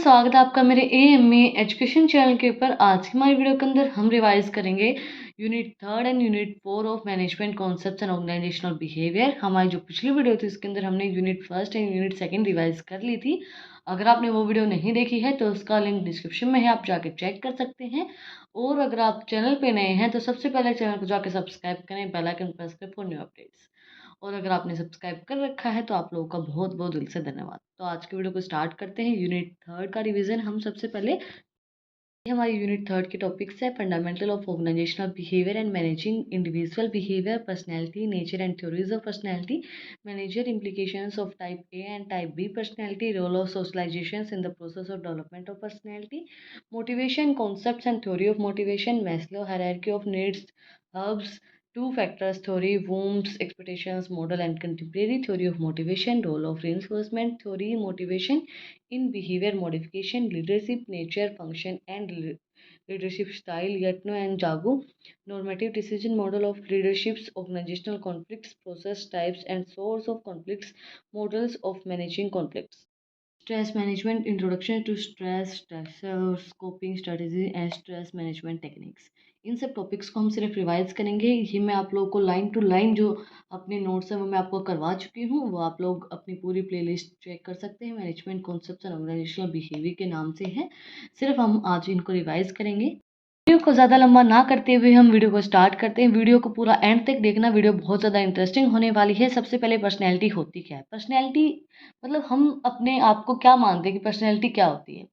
स्वागत है आपका मेरे एएमए एजुकेशन चैनल के ऊपर। आज की हमारी वीडियो के अंदर हम रिवाइज करेंगे unit 3 and unit 4 of management concepts and organisational behaviour. हमारी जो पिछली वीडियो थी उसके अंदर हमने यूनिट 1 एंड यूनिट 2 रिवाइज कर ली थी। अगर आपने वो वीडियो नहीं देखी है तो उसका लिंक डिस्क्रिप्शन में है, आप जाके चेक कर सकते हैं। और अगर आप चैनल पे नए हैं तो सबसे पहले चैनल को जाके सब्सक्राइब करें, बेल आइकन प्रेस करें फॉर न्यू अपडेट्स। और अगर आपने सब्सक्राइब कर रखा है तो आप लोगों का बहुत बहुत दिल से धन्यवाद। तो आज की वीडियो को स्टार्ट करते हैं। यूनिट 3 का रिवीजन हम सबसे पहले, ये हमारी यूनिट 3 के टॉपिक्स है fundamental of organizational behaviour and managing individual behaviour, personality, nature and theories of personality, manager implications of type A and type B personality, role of socialization in the process of development of personality, motivation concepts and theory of motivation, Maslow hierarchy of needs, hubs, two factors theory, Bloom's expectations model and contemporary theory of motivation, role of reinforcement theory, motivation in behavior modification, leadership nature, function and leadership style, Yatno and Jagu, normative decision model of leaderships, organizational conflicts, process types and source of conflicts, models of managing conflicts. Stress management, introduction to stress, stressors, coping strategy and stress management techniques. इन सब topics को हम सिर्फ revise करेंगे। ये मैं आप लोगों को लाइन टू लाइन जो अपने नोट्स हैं वो मैं आपको करवा चुकी हूँ, वो आप लोग अपनी पूरी प्लेलिस्ट चेक कर सकते हैं। Management concepts and organisational behaviour के नाम से है। सिर्फ हम आज इनको रिवाइज करेंगे। वीडियो को ज़्यादा लंबा ना करते हुए हम वीडियो को स्टार्ट करते हैं। वीडियो को पूरा एंड तक देखना, वीडियो बहुत ज़्यादा इंटरेस्टिंग होने वाली है। सबसे पहले पर्सनैलिटी होती क्या है। पर्सनैलिटी मतलब हम अपने आप को क्या मानते हैं कि पर्सनैलिटी क्या होती है।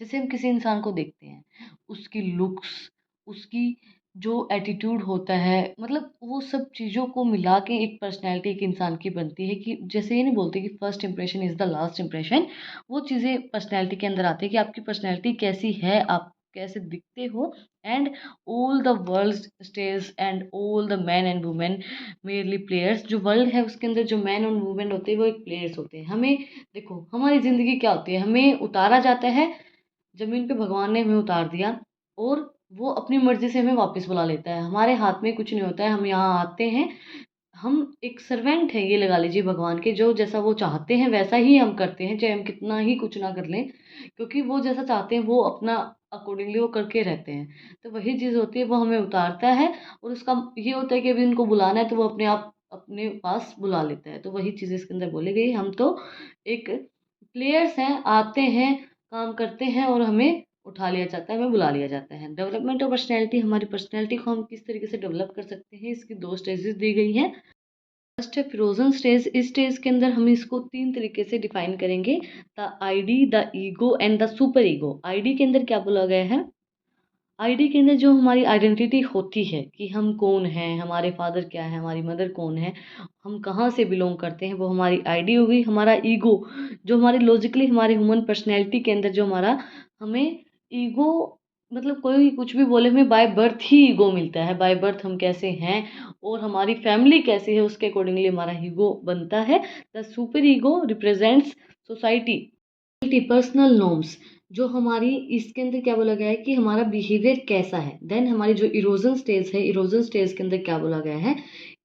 जैसे हम किसी इंसान को देखते हैं, उसकी लुक्स, उसकी जो एटीट्यूड होता है, मतलब वो सब चीज़ों को मिला के एक पर्सनैलिटी एक इंसान की बनती है। कि जैसे ये नहीं बोलते कि first impression is the last impression, वो चीज़ें पर्सनैलिटी के अंदर आती है कि आपकी पर्सनैलिटी कैसी है, आप कैसे दिखते हो। And all the world stage and all the man and women merely players. जो वर्ल्ड है उसके अंदर जो मैन और वुमेन होते हैं वो एक प्लेयर्स होते हैं। हमें देखो, हमारी ज़िंदगी क्या होती है, हमें उतारा जाता है ज़मीन पे, भगवान ने हमें उतार दिया और वो अपनी मर्ज़ी से हमें वापस बुला लेता है। हमारे हाथ में कुछ नहीं होता है। हम यहाँ आते हैं, हम एक सर्वेंट हैं, ये लगा लीजिए भगवान के। जो जैसा वो चाहते हैं वैसा ही हम करते हैं, चाहे हम कितना ही कुछ ना कर लें, क्योंकि वो जैसा चाहते हैं वो अपना अकॉर्डिंगली वो करके रहते हैं। तो वही चीज़ होती है, वो हमें उतारता है और उसका ये होता है कि अभी उनको बुलाना है तो वो अपने आप अपने पास बुला लेता है। तो वही चीज़ इसके अंदर बोली गई। हम तो एक प्लेयर्स हैं, आते हैं, काम करते हैं और हमें उठा लिया जाता है, हमें बुला लिया जाता है। डेवलपमेंट ऑफ पर्सनैलिटी, हमारी पर्सनैलिटी को हम किस तरीके से डेवलप कर सकते हैं, इसकी 2 स्टेजेस दी गई हैं। फर्स्ट है फ्रोजन स्टेज। इस स्टेज के अंदर हम इसको 3 तरीके से डिफाइन करेंगे, the ID, the ego and the super ego. ID के अंदर क्या बोला गया है, आईडी के अंदर जो हमारी आइडेंटिटी होती है कि हम कौन हैं, हमारे फादर क्या है, हमारी मदर कौन है, हम कहाँ से बिलोंग करते हैं, वो हमारी आईडी होगी। हमारा ईगो जो हमारी लॉजिकली हमारे ह्यूमन पर्सनैलिटी के अंदर जो हमारा, हमें ईगो मतलब कोई कुछ भी बोले, हमें बाय बर्थ ही ईगो मिलता है। बाय बर्थ हम कैसे हैं और हमारी फैमिली कैसी है उसके अकॉर्डिंगली हमारा ईगो बनता है। The super ego represents society, personal norms. जो हमारी इसके अंदर क्या बोला गया है कि हमारा बिहेवियर कैसा है। देन हमारी जो इरोजन स्टेज है, इरोजन स्टेज के अंदर क्या बोला गया है,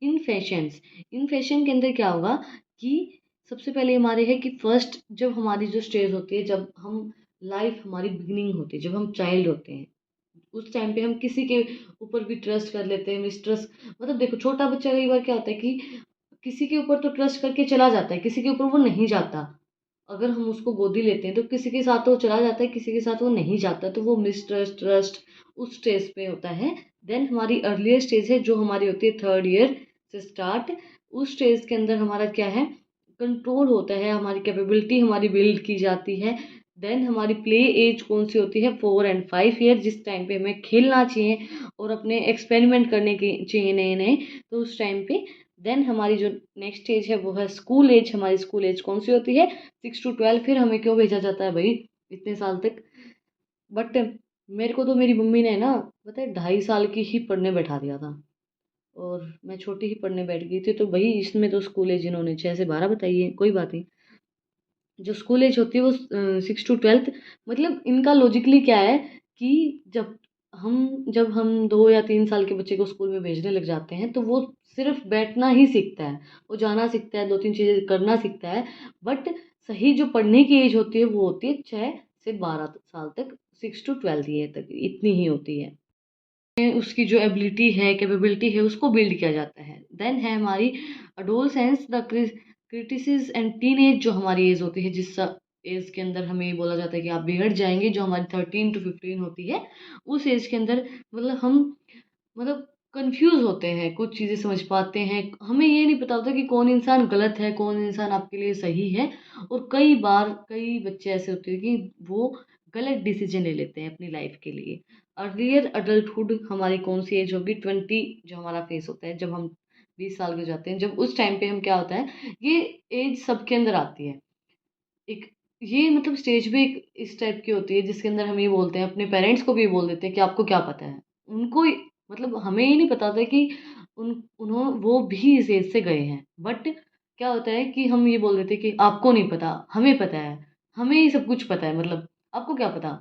इन फैशंस। इन फैशन के अंदर क्या होगा कि सबसे पहले हमारे है कि फर्स्ट जब हमारी जो स्टेज होती है, जब हम लाइफ हमारी बिगिनिंग होती है, जब हम चाइल्ड होते हैं, उस टाइम पे हम किसी के ऊपर भी ट्रस्ट कर लेते हैं, मिसट्रस्ट। मतलब देखो, छोटा बच्चा कई बार क्या होता है कि किसी के ऊपर तो ट्रस्ट करके चला जाता है, किसी के ऊपर वो नहीं जाता। अगर हम उसको गोदी लेते हैं तो किसी के साथ वो चला जाता है, किसी के साथ वो नहीं जाता। तो वो मिसट्रस्ट, ट्रस्ट उस स्टेज पे होता है। देन हमारी अर्लियर स्टेज है जो हमारी होती है 3rd ईयर से स्टार्ट। उस स्टेज के अंदर हमारा क्या है, कंट्रोल होता है, हमारी कैपेबिलिटी हमारी बिल्ड की जाती है। देन हमारी प्ले एज कौन सी होती है, 4 एंड 5 ईयर, जिस टाइम पे हमें खेलना चाहिए और अपने एक्सपेरिमेंट करने की चाहिए नए नए, तो उस टाइम पे। देन हमारी जो नेक्स्ट स्टेज है वो है स्कूल एज। हमारी स्कूल एज कौन सी होती है, 6 to 12। फिर हमें क्यों भेजा जाता है भाई इतने साल तक। बट मेरे को तो मेरी मम्मी ने ना, पता है, 2.5 साल की ही पढ़ने बैठा दिया था और मैं छोटी ही पढ़ने बैठ गई थी। तो भाई इसमें तो स्कूल एज इन्होंने 6 से 12 बताई है, कोई बात नहीं। जो स्कूल एज होती है वो 6 to 12। मतलब इनका लॉजिकली क्या है कि जब हम 2 या 3 साल के बच्चे को स्कूल में भेजने लग जाते हैं तो वो सिर्फ बैठना ही सीखता है, वो जाना सीखता है, 2-3 चीज़ें करना सीखता है। बट सही जो पढ़ने की एज होती है वो होती है से 12 साल तक, 6 to 12 ईयर तक इतनी ही होती है। उसकी जो एबिलिटी है, कैपेबिलिटी है, उसको बिल्ड किया जाता है। देन है हमारी adolescence, the crisis and teen age, जो हमारी एज होती है, जिस एज के अंदर हमें ये बोला जाता है कि आप बिगड़ जाएंगे, जो हमारी 13 to 15 होती है, उस एज के अंदर मतलब हम मतलब कंफ्यूज होते हैं, कुछ चीज़ें समझ पाते हैं, हमें ये नहीं पता होता कि कौन इंसान गलत है, कौन इंसान आपके लिए सही है। और कई बार कई बच्चे ऐसे होते हैं कि वो गलत डिसीजन ले लेते हैं अपनी लाइफ के लिए। अर्लियर अडल्टहुड हमारी कौन सी एज होगी? 20, जो हमारा फेस होता है जब हम 20 साल के हो जाते हैं, जब उस टाइम पे हम क्या होता है, ये एज सबके अंदर आती है। एक ये मतलब स्टेज पे एक इस टाइप की होती है जिसके अंदर हम ये बोलते हैं, अपने पेरेंट्स को भी ये बोल देते हैं कि आपको क्या पता है। उनको मतलब हमें ये नहीं पता था कि वो भी इस एज से गए हैं, बट क्या होता है कि हम ये बोल देते हैं कि आपको नहीं पता, हमें पता है, हमें ही सब कुछ पता है, मतलब आपको क्या पता,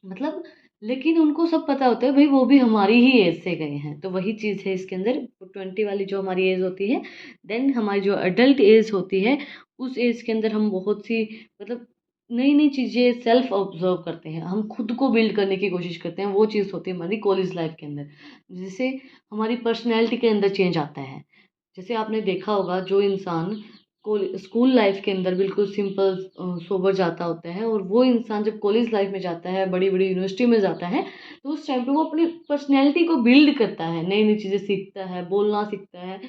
मतलब। लेकिन उनको सब पता होता है भाई, वो भी हमारी ही एज से गए हैं। तो वही चीज़ है इसके अंदर, 20 वाली जो हमारी एज होती है। देन हमारी जो अडल्ट एज होती है, उस एज के अंदर हम बहुत सी मतलब नई नई चीज़ें सेल्फ ऑब्जर्व करते हैं, हम खुद को बिल्ड करने की कोशिश करते हैं। वो चीज़ होती है हमारी कॉलेज लाइफ के अंदर, जिससे हमारी पर्सनैलिटी के अंदर चेंज आता है। जैसे आपने देखा होगा, जो इंसान स्कूल लाइफ के अंदर बिल्कुल सिंपल सोबर जाता होता है, और वो इंसान जब कॉलेज लाइफ में जाता है, बड़ी बड़ी यूनिवर्सिटी में जाता है, तो उस टाइम पे वो अपनी पर्सनैलिटी को बिल्ड करता है, नई नई चीज़ें सीखता है, बोलना सीखता है।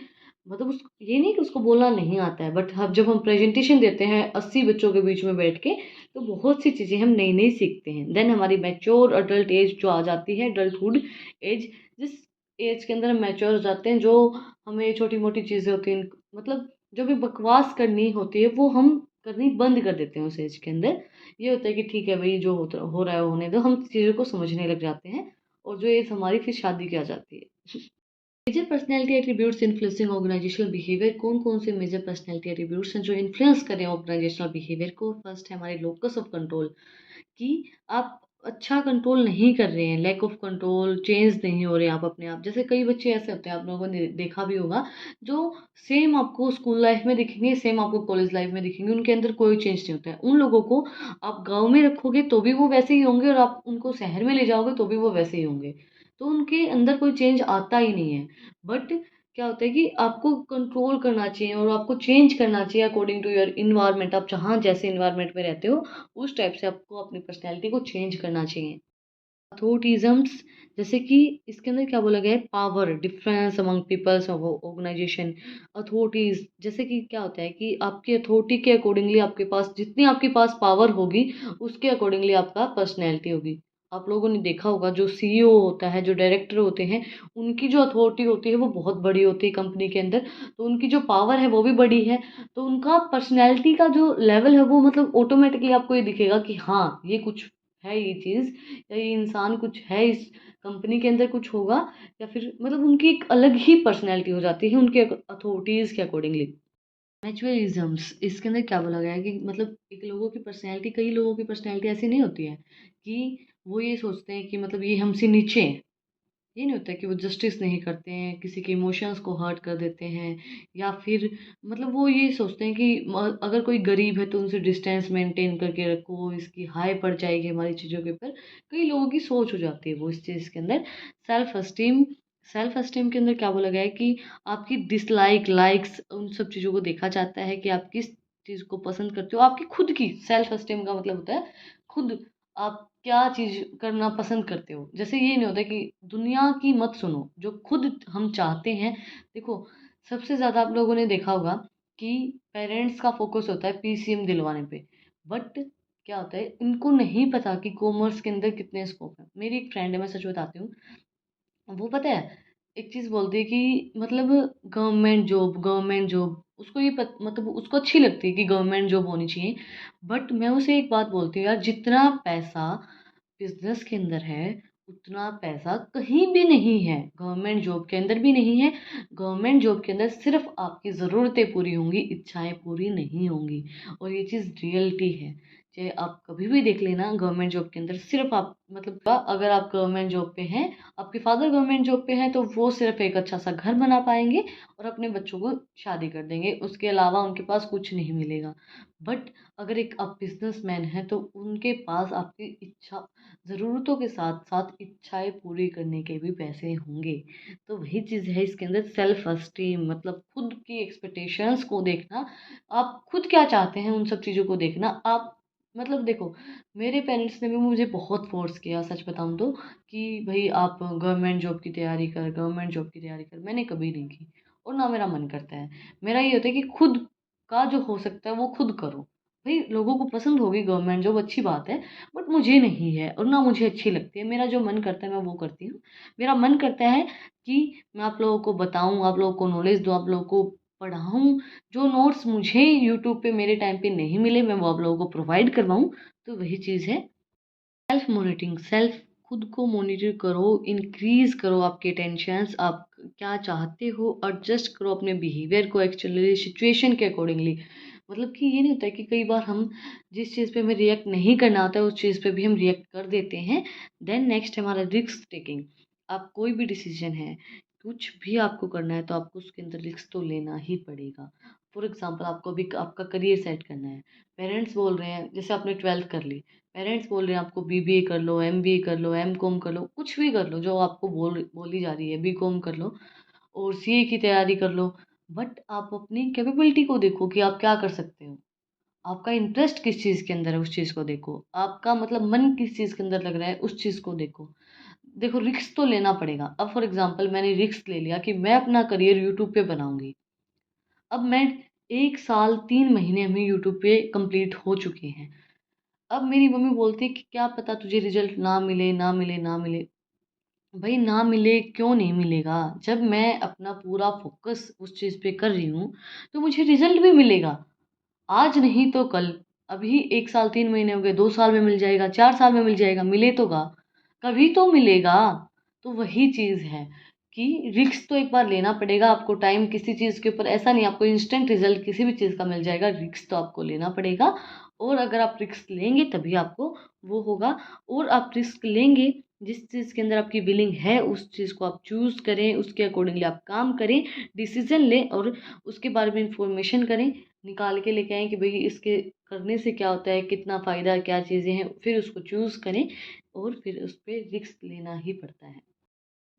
मतलब उस ये नहीं कि उसको बोलना नहीं आता है, बट हम जब हम प्रेजेंटेशन देते हैं 80 बच्चों के बीच में बैठ के, तो बहुत सी चीज़ें हम नई नई सीखते हैं। देन हमारी मैच्योर अडल्ट एज जो आ जाती है, अडल्टहुड एज, जिस एज के अंदर हम मैच्योर हो जाते हैं, जो हमें छोटी मोटी चीज़ें होती हैं, मतलब जो भी बकवास करनी होती है, वो हम करनी बंद कर देते हैं उस एज के अंदर। ये होता है कि ठीक है भाई, जो हो रहा है होने दो, हम चीज़ों को समझने लग जाते हैं। और जो एज हमारी फिर शादी की आ जाती है। Major personality attributes influencing organizational behaviour, कौन कौन से मेजर पर्सनैलिटी एट्रीब्यूट्स हैं जो इन्फ्लुएंस करें ऑर्गेनाइजेशनल बिहेवियर को? फर्स्ट है हमारे लोकस ऑफ कंट्रोल, कि आप अच्छा कंट्रोल नहीं कर रहे हैं, लैक ऑफ कंट्रोल, चेंज नहीं हो रहे हैं आप अपने आप। जैसे कई बच्चे ऐसे होते हैं, आप लोगों ने देखा भी होगा, जो सेम आपको स्कूल लाइफ में दिखेंगे, सेम आपको कॉलेज लाइफ में दिखेंगे, उनके अंदर कोई चेंज नहीं होता है। उन लोगों को आप गांव में रखोगे तो भी वो वैसे ही होंगे, और आप उनको शहर में ले जाओगे तो भी वो वैसे ही होंगे। तो उनके अंदर कोई चेंज आता ही नहीं है। बट क्या होता है कि आपको कंट्रोल करना चाहिए और आपको चेंज करना चाहिए अकॉर्डिंग टू योर इन्वायरमेंट। आप जहाँ जैसे इन्वायरमेंट में रहते हो, उस टाइप से आपको अपनी पर्सनैलिटी को चेंज करना चाहिए। अथॉरिटिज़म्स, जैसे कि इसके अंदर क्या बोला गया है, power difference among peoples of organization. Authorities, जैसे कि क्या होता है कि आपकी अथॉरिटी के अकॉर्डिंगली आपके पास जितनी आपके पास पावर होगी, उसके अकॉर्डिंगली आपका पर्सनैलिटी होगी। आप लोगों ने देखा होगा, जो सीईओ होता है, जो डायरेक्टर होते हैं, उनकी जो अथॉरिटी होती है वो बहुत बड़ी होती है कंपनी के अंदर, तो उनकी जो पावर है वो भी बड़ी है। तो उनका पर्सनैलिटी का जो लेवल है वो मतलब ऑटोमेटिकली आपको ये दिखेगा कि हाँ, ये कुछ है, ये चीज़ या ये इंसान कुछ है, इस कंपनी के अंदर कुछ होगा, या फिर मतलब उनकी एक अलग ही पर्सनैलिटी हो जाती है उनके अथॉरिटीज़ के अकॉर्डिंगली। मैचुअलिज्म्स, इसके अंदर क्या बोला गया है कि मतलब एक लोगों की पर्सनैलिटी, कई लोगों की पर्सनैलिटी ऐसी नहीं होती है कि वो ये सोचते हैं कि मतलब ये हमसे नीचे हैं। ये नहीं होता है कि वो जस्टिस नहीं करते हैं, किसी के इमोशंस को हर्ट कर देते हैं, या फिर मतलब वो ये सोचते हैं कि अगर कोई गरीब है तो उनसे डिस्टेंस मेंटेन करके रखो, इसकी हाई पड़ जाएगी हमारी चीज़ों के ऊपर। कई लोगों की सोच हो जाती है वो इस चीज़ के अंदर। सेल्फ एस्टीम, सेल्फ एस्टीम के अंदर क्या बोला गया है कि आपकी डिसलाइक, लाइक्स, उन सब चीज़ों को देखा जाता है कि आप किस चीज़ को पसंद करते हो। आपकी खुद की सेल्फ एस्टीम का मतलब होता है खुद आप क्या चीज़ करना पसंद करते हो। जैसे ये नहीं होता कि दुनिया की मत सुनो, जो खुद हम चाहते हैं। देखो, सबसे ज़्यादा आप लोगों ने देखा होगा कि पेरेंट्स का फोकस होता है पीसीएम दिलवाने पे, बट क्या होता है, इनको नहीं पता कि कॉमर्स के अंदर कितने स्कोप है। मेरी एक फ्रेंड है, मैं सच बताती हूँ, वो पता है एक चीज़ बोलती है कि मतलब गवर्नमेंट जॉब, गवर्नमेंट जॉब, उसको ये मतलब उसको अच्छी लगती है कि गवर्नमेंट जॉब होनी चाहिए। बट मैं उसे एक बात बोलती हूँ, यार जितना पैसा बिजनेस के अंदर है, उतना पैसा कहीं भी नहीं है, गवर्नमेंट जॉब के अंदर भी नहीं है। गवर्नमेंट जॉब के अंदर सिर्फ आपकी ज़रूरतें पूरी होंगी, इच्छाएं पूरी नहीं होंगी। और ये चीज़ रियलिटी है। चाहे आप कभी भी देख लेना गवर्नमेंट जॉब के अंदर सिर्फ आप मतलब अगर आप गवर्नमेंट जॉब पे हैं, आपके फादर गवर्नमेंट जॉब पे हैं, तो वो सिर्फ एक अच्छा सा घर बना पाएंगे और अपने बच्चों को शादी कर देंगे, उसके अलावा उनके पास कुछ नहीं मिलेगा। बट अगर एक आप बिजनेसमैन हैं तो उनके पास आपकी इच्छा ज़रूरतों के साथ साथ इच्छाएं पूरी करने के भी पैसे होंगे। तो वही चीज़ है इसके अंदर, सेल्फ एस्टीम मतलब खुद की एक्सपेक्टेशंस को देखना, आप खुद क्या चाहते हैं उन सब चीज़ों को देखना। आप मतलब देखो, मेरे पेरेंट्स ने भी मुझे बहुत फोर्स किया सच बताऊं तो, कि भाई आप गवर्नमेंट जॉब की तैयारी कर, गवर्नमेंट जॉब की तैयारी कर। मैंने कभी नहीं की और ना मेरा मन करता है। मेरा ये होता है कि खुद का जो हो सकता है वो खुद करो। भाई लोगों को पसंद होगी गवर्नमेंट जॉब, अच्छी बात है, बट मुझे नहीं है और ना मुझे अच्छी लगती है। मेरा जो मन करता है मैं वो करती हूँ। मेरा मन करता है कि मैं आप लोगों को बताऊं, आप लोगों को नॉलेज दूं, आप लोगों को पढ़ाऊं। जो नोट्स मुझे यूट्यूब पे मेरे टाइम पे नहीं मिले मैं वो आप लोगों को प्रोवाइड करवाऊं। तो वही चीज़ है सेल्फ मॉनिटरिंग। सेल्फ खुद को मॉनिटर करो, इंक्रीज करो आपके टेंशन्स, आप क्या चाहते हो, एडजस्ट करो अपने बिहेवियर को एक्चुअली सिचुएशन के अकॉर्डिंगली। मतलब कि ये नहीं होता है कि कई बार हम जिस चीज़ पे हमें रिएक्ट नहीं करना होता है उस चीज़ पे भी हम रिएक्ट कर देते हैं। देन नेक्स्ट है हमारा रिस्क टेकिंग। आप कोई भी डिसीजन है, कुछ भी आपको करना है तो आपको उसके अंदर रिस्क तो लेना ही पड़ेगा। फॉर एग्जाम्पल आपको भी आपका करियर सेट करना है, पेरेंट्स बोल रहे हैं, जैसे आपने ट्वेल्थ कर ली, पेरेंट्स बोल रहे हैं आपको बीबीए कर लो, एमबीए कर लो, एमकॉम कर लो, कुछ भी कर लो जो आपको बोली जा रही है, बीकॉम कर लो और सीए की तैयारी कर लो। बट आप अपनी कैपेबिलिटी को देखो कि आप क्या कर सकते हो, आपका इंटरेस्ट किस चीज़ के अंदर है उस चीज़ को देखो, आपका मतलब मन किस चीज़ के अंदर लग रहा है उस चीज़ को देखो। देखो रिस्क तो लेना पड़ेगा। अब फॉर एग्जाम्पल मैंने रिस्क ले लिया कि मैं अपना करियर यूट्यूब पे बनाऊंगी। अब मैं 1 साल 3 महीने हमें यूट्यूब पे कंप्लीट हो चुके हैं। अब मेरी मम्मी बोलती है कि क्या पता तुझे रिजल्ट ना मिले ना मिले ना मिले। भाई ना मिले क्यों नहीं मिलेगा, जब मैं अपना पूरा फोकस उस चीज़ पे कर रही हूँ तो मुझे रिजल्ट भी मिलेगा। आज नहीं तो कल। अभी 1 साल 3 महीने हो गए, 2 साल में मिल जाएगा, 4 साल में मिल जाएगा, मिले तो गा, कभी तो मिलेगा। तो वही चीज़ है कि रिस्क तो एक बार लेना पड़ेगा आपको। टाइम किसी चीज़ के ऊपर ऐसा नहीं आपको इंस्टेंट रिजल्ट किसी भी चीज़ का मिल जाएगा, रिस्क तो आपको लेना पड़ेगा। और अगर आप रिस्क लेंगे तभी आपको वो होगा। और आप रिस्क लेंगे, जिस चीज़ के अंदर आपकी विलिंग है उस चीज़ को आप चूज़ करें, उसके अकॉर्डिंगली आप काम करें, डिसीजन लें और उसके बारे में इंफॉर्मेशन करें, निकाल के लेके आएँ कि भई इसके करने से क्या होता है, कितना फ़ायदा है, क्या चीज़ें हैं, फिर उसको चूज़ करें और फिर उस पे रिस्क लेना ही पड़ता है।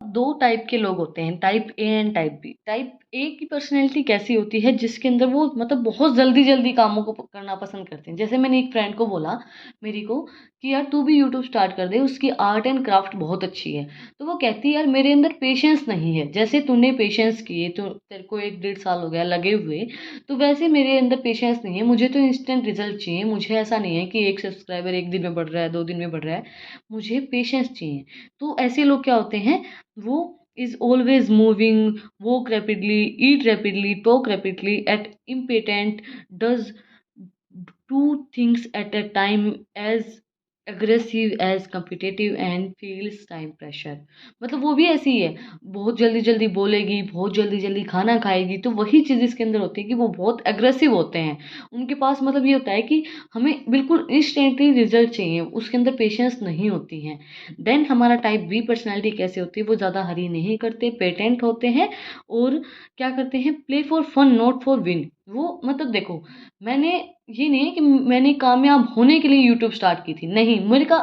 2 टाइप के लोग होते हैं, type A and type B. Type A की पर्सनैलिटी कैसी होती है जिसके अंदर वो मतलब बहुत जल्दी-जल्दी कामों को करना पसंद करते हैं। जैसे मैंने एक फ्रेंड को बोला मेरी को कि यार तू भी यूट्यूब स्टार्ट कर दे, उसकी आर्ट एंड क्राफ्ट बहुत अच्छी है। तो वो कहती है यार मेरे अंदर पेशेंस नहीं है, जैसे तूने पेशेंस किए तो तेरे को 1 डेढ़ साल हो गया लगे हुए, तो वैसे मेरे अंदर पेशेंस नहीं है, मुझे तो इंस्टेंट रिजल्ट चाहिए। मुझे ऐसा नहीं है कि 1 सब्सक्राइबर 1 दिन में बढ़ रहा है, 2 दिन में बढ़ रहा है, मुझे पेशेंस चाहिए। तो ऐसे लोग क्या होते हैं, वो is always moving, walk rapidly, eat rapidly, talk rapidly, at impatient, does two things at a time, as aggressive as competitive and feels time pressure। मतलब वो भी ऐसी ही है, बहुत जल्दी जल्दी बोलेगी, बहुत जल्दी जल्दी खाना खाएगी। तो वही चीज़ इसके अंदर होती है कि वो बहुत एग्रेसिव होते हैं। उनके पास मतलब ये होता है कि हमें बिल्कुल इंस्टेंटली रिजल्ट चाहिए, उसके अंदर पेशेंस नहीं होती है। देन हमारा टाइप बी पर्सनैलिटी कैसे होती है, वो ज़्यादा हरी नहीं करते, पेटेंट होते हैं और क्या करते हैं, play for fun not for win. वो मतलब देखो, मैंने ये नहीं है कि मैंने कामयाब होने के लिए यूट्यूब स्टार्ट की थी, नहीं,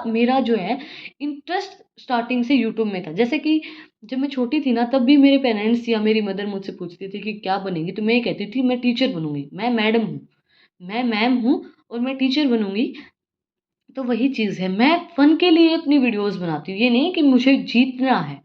मेरा जो है इंटरेस्ट स्टार्टिंग से यूट्यूब में था। जैसे कि जब मैं छोटी थी ना तब भी मेरे पेरेंट्स या मेरी मदर मुझसे पूछती थी कि क्या बनेगी, तो मैं ये कहती थी मैं टीचर बनूंगी, मैं मैडम हूँ, मैं मैम हूँ और मैं टीचर बनूंगी। तो वही चीज़ है, मैं फन के लिए अपनी वीडियोस बनाती हूँ, ये नहीं कि मुझे जीतना है,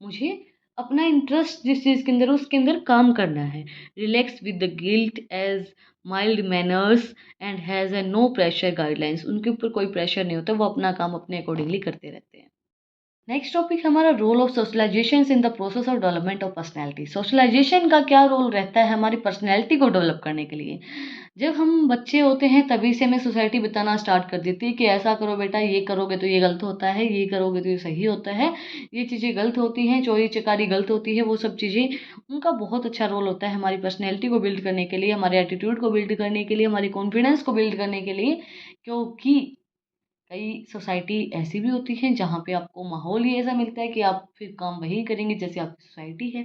मुझे अपना इंटरेस्ट जिस चीज़ के अंदर है उसके अंदर काम करना है। Relax with the guilt as mild manners and has a no pressure guidelines. उनके ऊपर कोई प्रेशर नहीं होता, वो अपना काम अपने अकॉर्डिंगली करते रहते हैं। नेक्स्ट टॉपिक हमारा role of socialization in the process of development of personality. Socialization का क्या रोल रहता है हमारी पर्सनैलिटी को डेवलप करने के लिए। जब हम बच्चे होते हैं तभी से हमें सोसाइटी बताना स्टार्ट कर देती है कि ऐसा करो बेटा, ये करोगे तो ये गलत होता है, ये करोगे तो ये सही होता है, ये चीज़ें गलत होती हैं, चोरी चकारी गलत होती है। वो सब चीज़ें उनका बहुत अच्छा रोल होता है हमारी पर्सनैलिटी को बिल्ड करने के लिए, हमारे एटीट्यूड को बिल्ड करने के लिए, हमारी कॉन्फिडेंस को बिल्ड करने के लिए। क्योंकि कई सोसाइटी ऐसी भी होती है जहाँ पे आपको माहौल ही ऐसा मिलता है कि आप फिर काम वही करेंगे जैसे आपकी सोसाइटी है।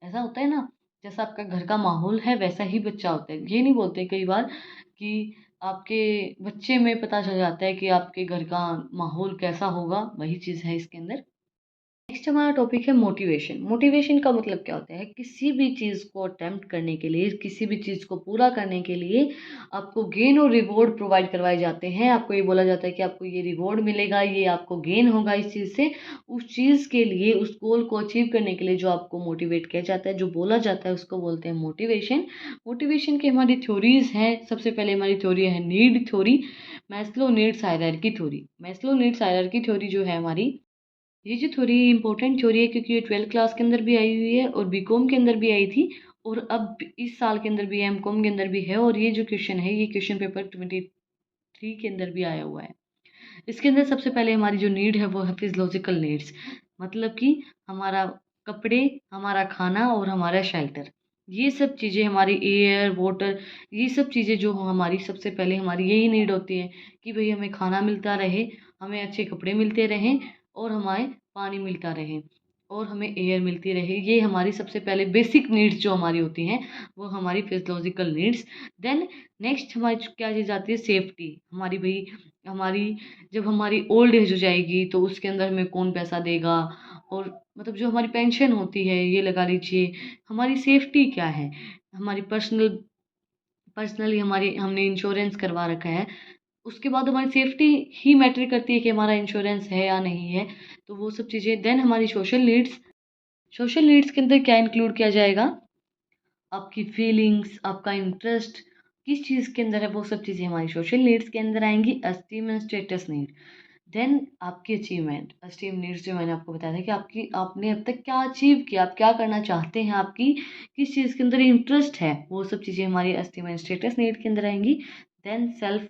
ऐसा होता है ना, जैसा आपका घर का माहौल है वैसा ही बच्चा होता है। ये नहीं बोलते कई बार कि आपके बच्चे में पता चल जाता है कि आपके घर का माहौल कैसा होगा, वही चीज़ है इसके अंदर। नेक्स्ट हमारा टॉपिक है मोटिवेशन। मोटिवेशन का मतलब क्या होता है? किसी भी चीज़ को अटेम्प्ट करने के लिए, किसी भी चीज़ को पूरा करने के लिए आपको गेन और रिवॉर्ड प्रोवाइड करवाए जाते हैं। आपको ये बोला जाता है कि आपको ये रिवॉर्ड मिलेगा, ये आपको गेन होगा इस चीज़ से। उस चीज़ के लिए, उस गोल को अचीव करने के लिए जो आपको मोटिवेट किया जाता है, जो बोला जाता है, उसको बोलते हैं मोटिवेशन। मोटिवेशन की हमारी थ्योरीज हैं। सबसे पहले हमारी थ्योरी है need theory, Maslow needs hierarchy theory. Maslow needs hierarchy theory जो है हमारी, ये जो थ्योरी इंपॉर्टेंट थ्योरी है क्योंकि ये 12th क्लास के अंदर भी आई हुई है और बीकॉम के अंदर भी आई थी, और अब इस साल के अंदर भी एमकॉम के अंदर भी है। और ये जो क्वेश्चन है ये क्वेश्चन पेपर 23 के अंदर भी आया हुआ है। इसके अंदर सबसे पहले हमारी जो नीड है वो है फिजियोलॉजिकल नीड्स, मतलब कि हमारा कपड़े, हमारा खाना और हमारा शेल्टर। ये सब चीज़ें हमारी, एयर वाटर, ये सब चीज़ें जो हमारी सबसे पहले हमारी यही नीड होती है कि भाई हमें खाना मिलता रहे, हमें अच्छे कपड़े मिलते रहें और हमें पानी मिलता रहे और हमें एयर मिलती रहे। ये हमारी सबसे पहले बेसिक नीड्स जो हमारी होती हैं वो हमारी फिजियोलॉजिकल नीड्स। देन नेक्स्ट हमारी क्या चीज़ आती है? सेफ्टी। हमारी भाई, हमारी जब हमारी ओल्ड एज हो जाएगी तो उसके अंदर हमें कौन पैसा देगा, और मतलब जो हमारी पेंशन होती है ये लगा लीजिए। हमारी सेफ्टी क्या है? हमारी पर्सनली हमारी, हमने इंश्योरेंस करवा रखा है, उसके बाद हमारी सेफ्टी ही मैटर करती है कि हमारा इंश्योरेंस है या नहीं है। तो वो सब चीज़ें। देन हमारी सोशल नीड्स। सोशल नीड्स के अंदर क्या इंक्लूड किया जाएगा? आपकी फीलिंग्स, आपका इंटरेस्ट किस चीज़ के अंदर है, वो सब चीज़ें हमारी सोशल नीड्स के अंदर आएंगी। Esteem and status need. Then आपकी अचीवमेंट। एस्टीम नीड्स जो मैंने आपको बताया था कि आपकी, आपने अब तक क्या अचीव किया, आप क्या करना चाहते हैं, आपकी किस चीज़ के अंदर इंटरेस्ट है, वो सब चीज़ें हमारी एस्टीम एंड स्टेटस नीड के अंदर आएंगी। Then self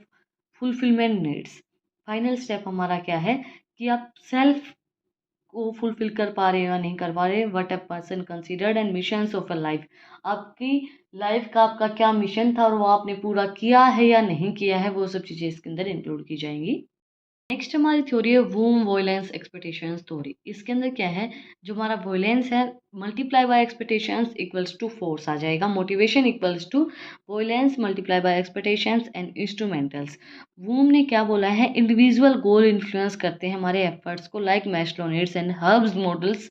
fulfilment needs. Final step हमारा क्या है कि आप सेल्फ को फुलफिल कर पा रहे हो या नहीं कर पा रहे। What a person considered and missions of a life. आपकी लाइफ का आपका क्या मिशन था और वो आपने पूरा किया है या नहीं किया है, वो सब चीज़ें इसके अंदर इंक्लूड की जाएंगी। नेक्स्ट हमारी थ्योरी है वूम वॉयलेंस एक्सपेक्टेशंस थ्योरी। इसके अंदर क्या है? जो हमारा वॉयलेंस है, multiply by expectations equals to force आ जाएगा। Motivation equals to violence multiply by expectations and instrumentals. Vroom ने क्या बोला है? इंडिविजुअल गोल इन्फ्लुएंस करते हैं हमारे एफर्ट्स को, like Maslow needs and herbs models.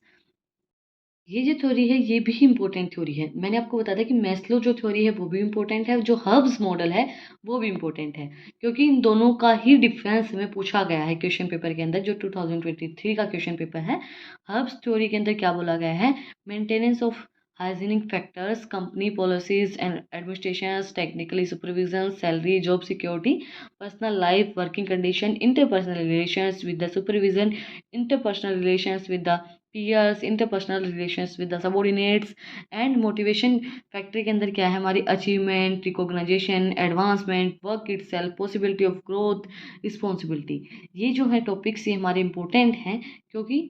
ये जो थ्योरी है ये भी इम्पोर्टेंट थ्योरी है। मैंने आपको बताया था कि मैस्लो जो थ्योरी है वो भी इम्पोर्टेंट है, जो हर्ब्स मॉडल है वो भी इम्पोर्टेंट है, क्योंकि इन दोनों का ही डिफरेंस हमें पूछा गया है क्वेश्चन पेपर के अंदर, जो 2023 का क्वेश्चन पेपर है। हर्ब्स थ्योरी के अंदर क्या बोला गया है? Maintenance of hygienic factors, company policies and administration, technically supervision, salary, job security, personal life, working condition, interpersonal relations with the supervision, interpersonal relations with the peers, interpersonal relations with the subordinates. And motivation factor के अंदर क्या है? हमारी achievement, recognization, advancement, work itself, possibility of growth, responsibility. ये जो है topics ये हमारे इंपॉर्टेंट हैं क्योंकि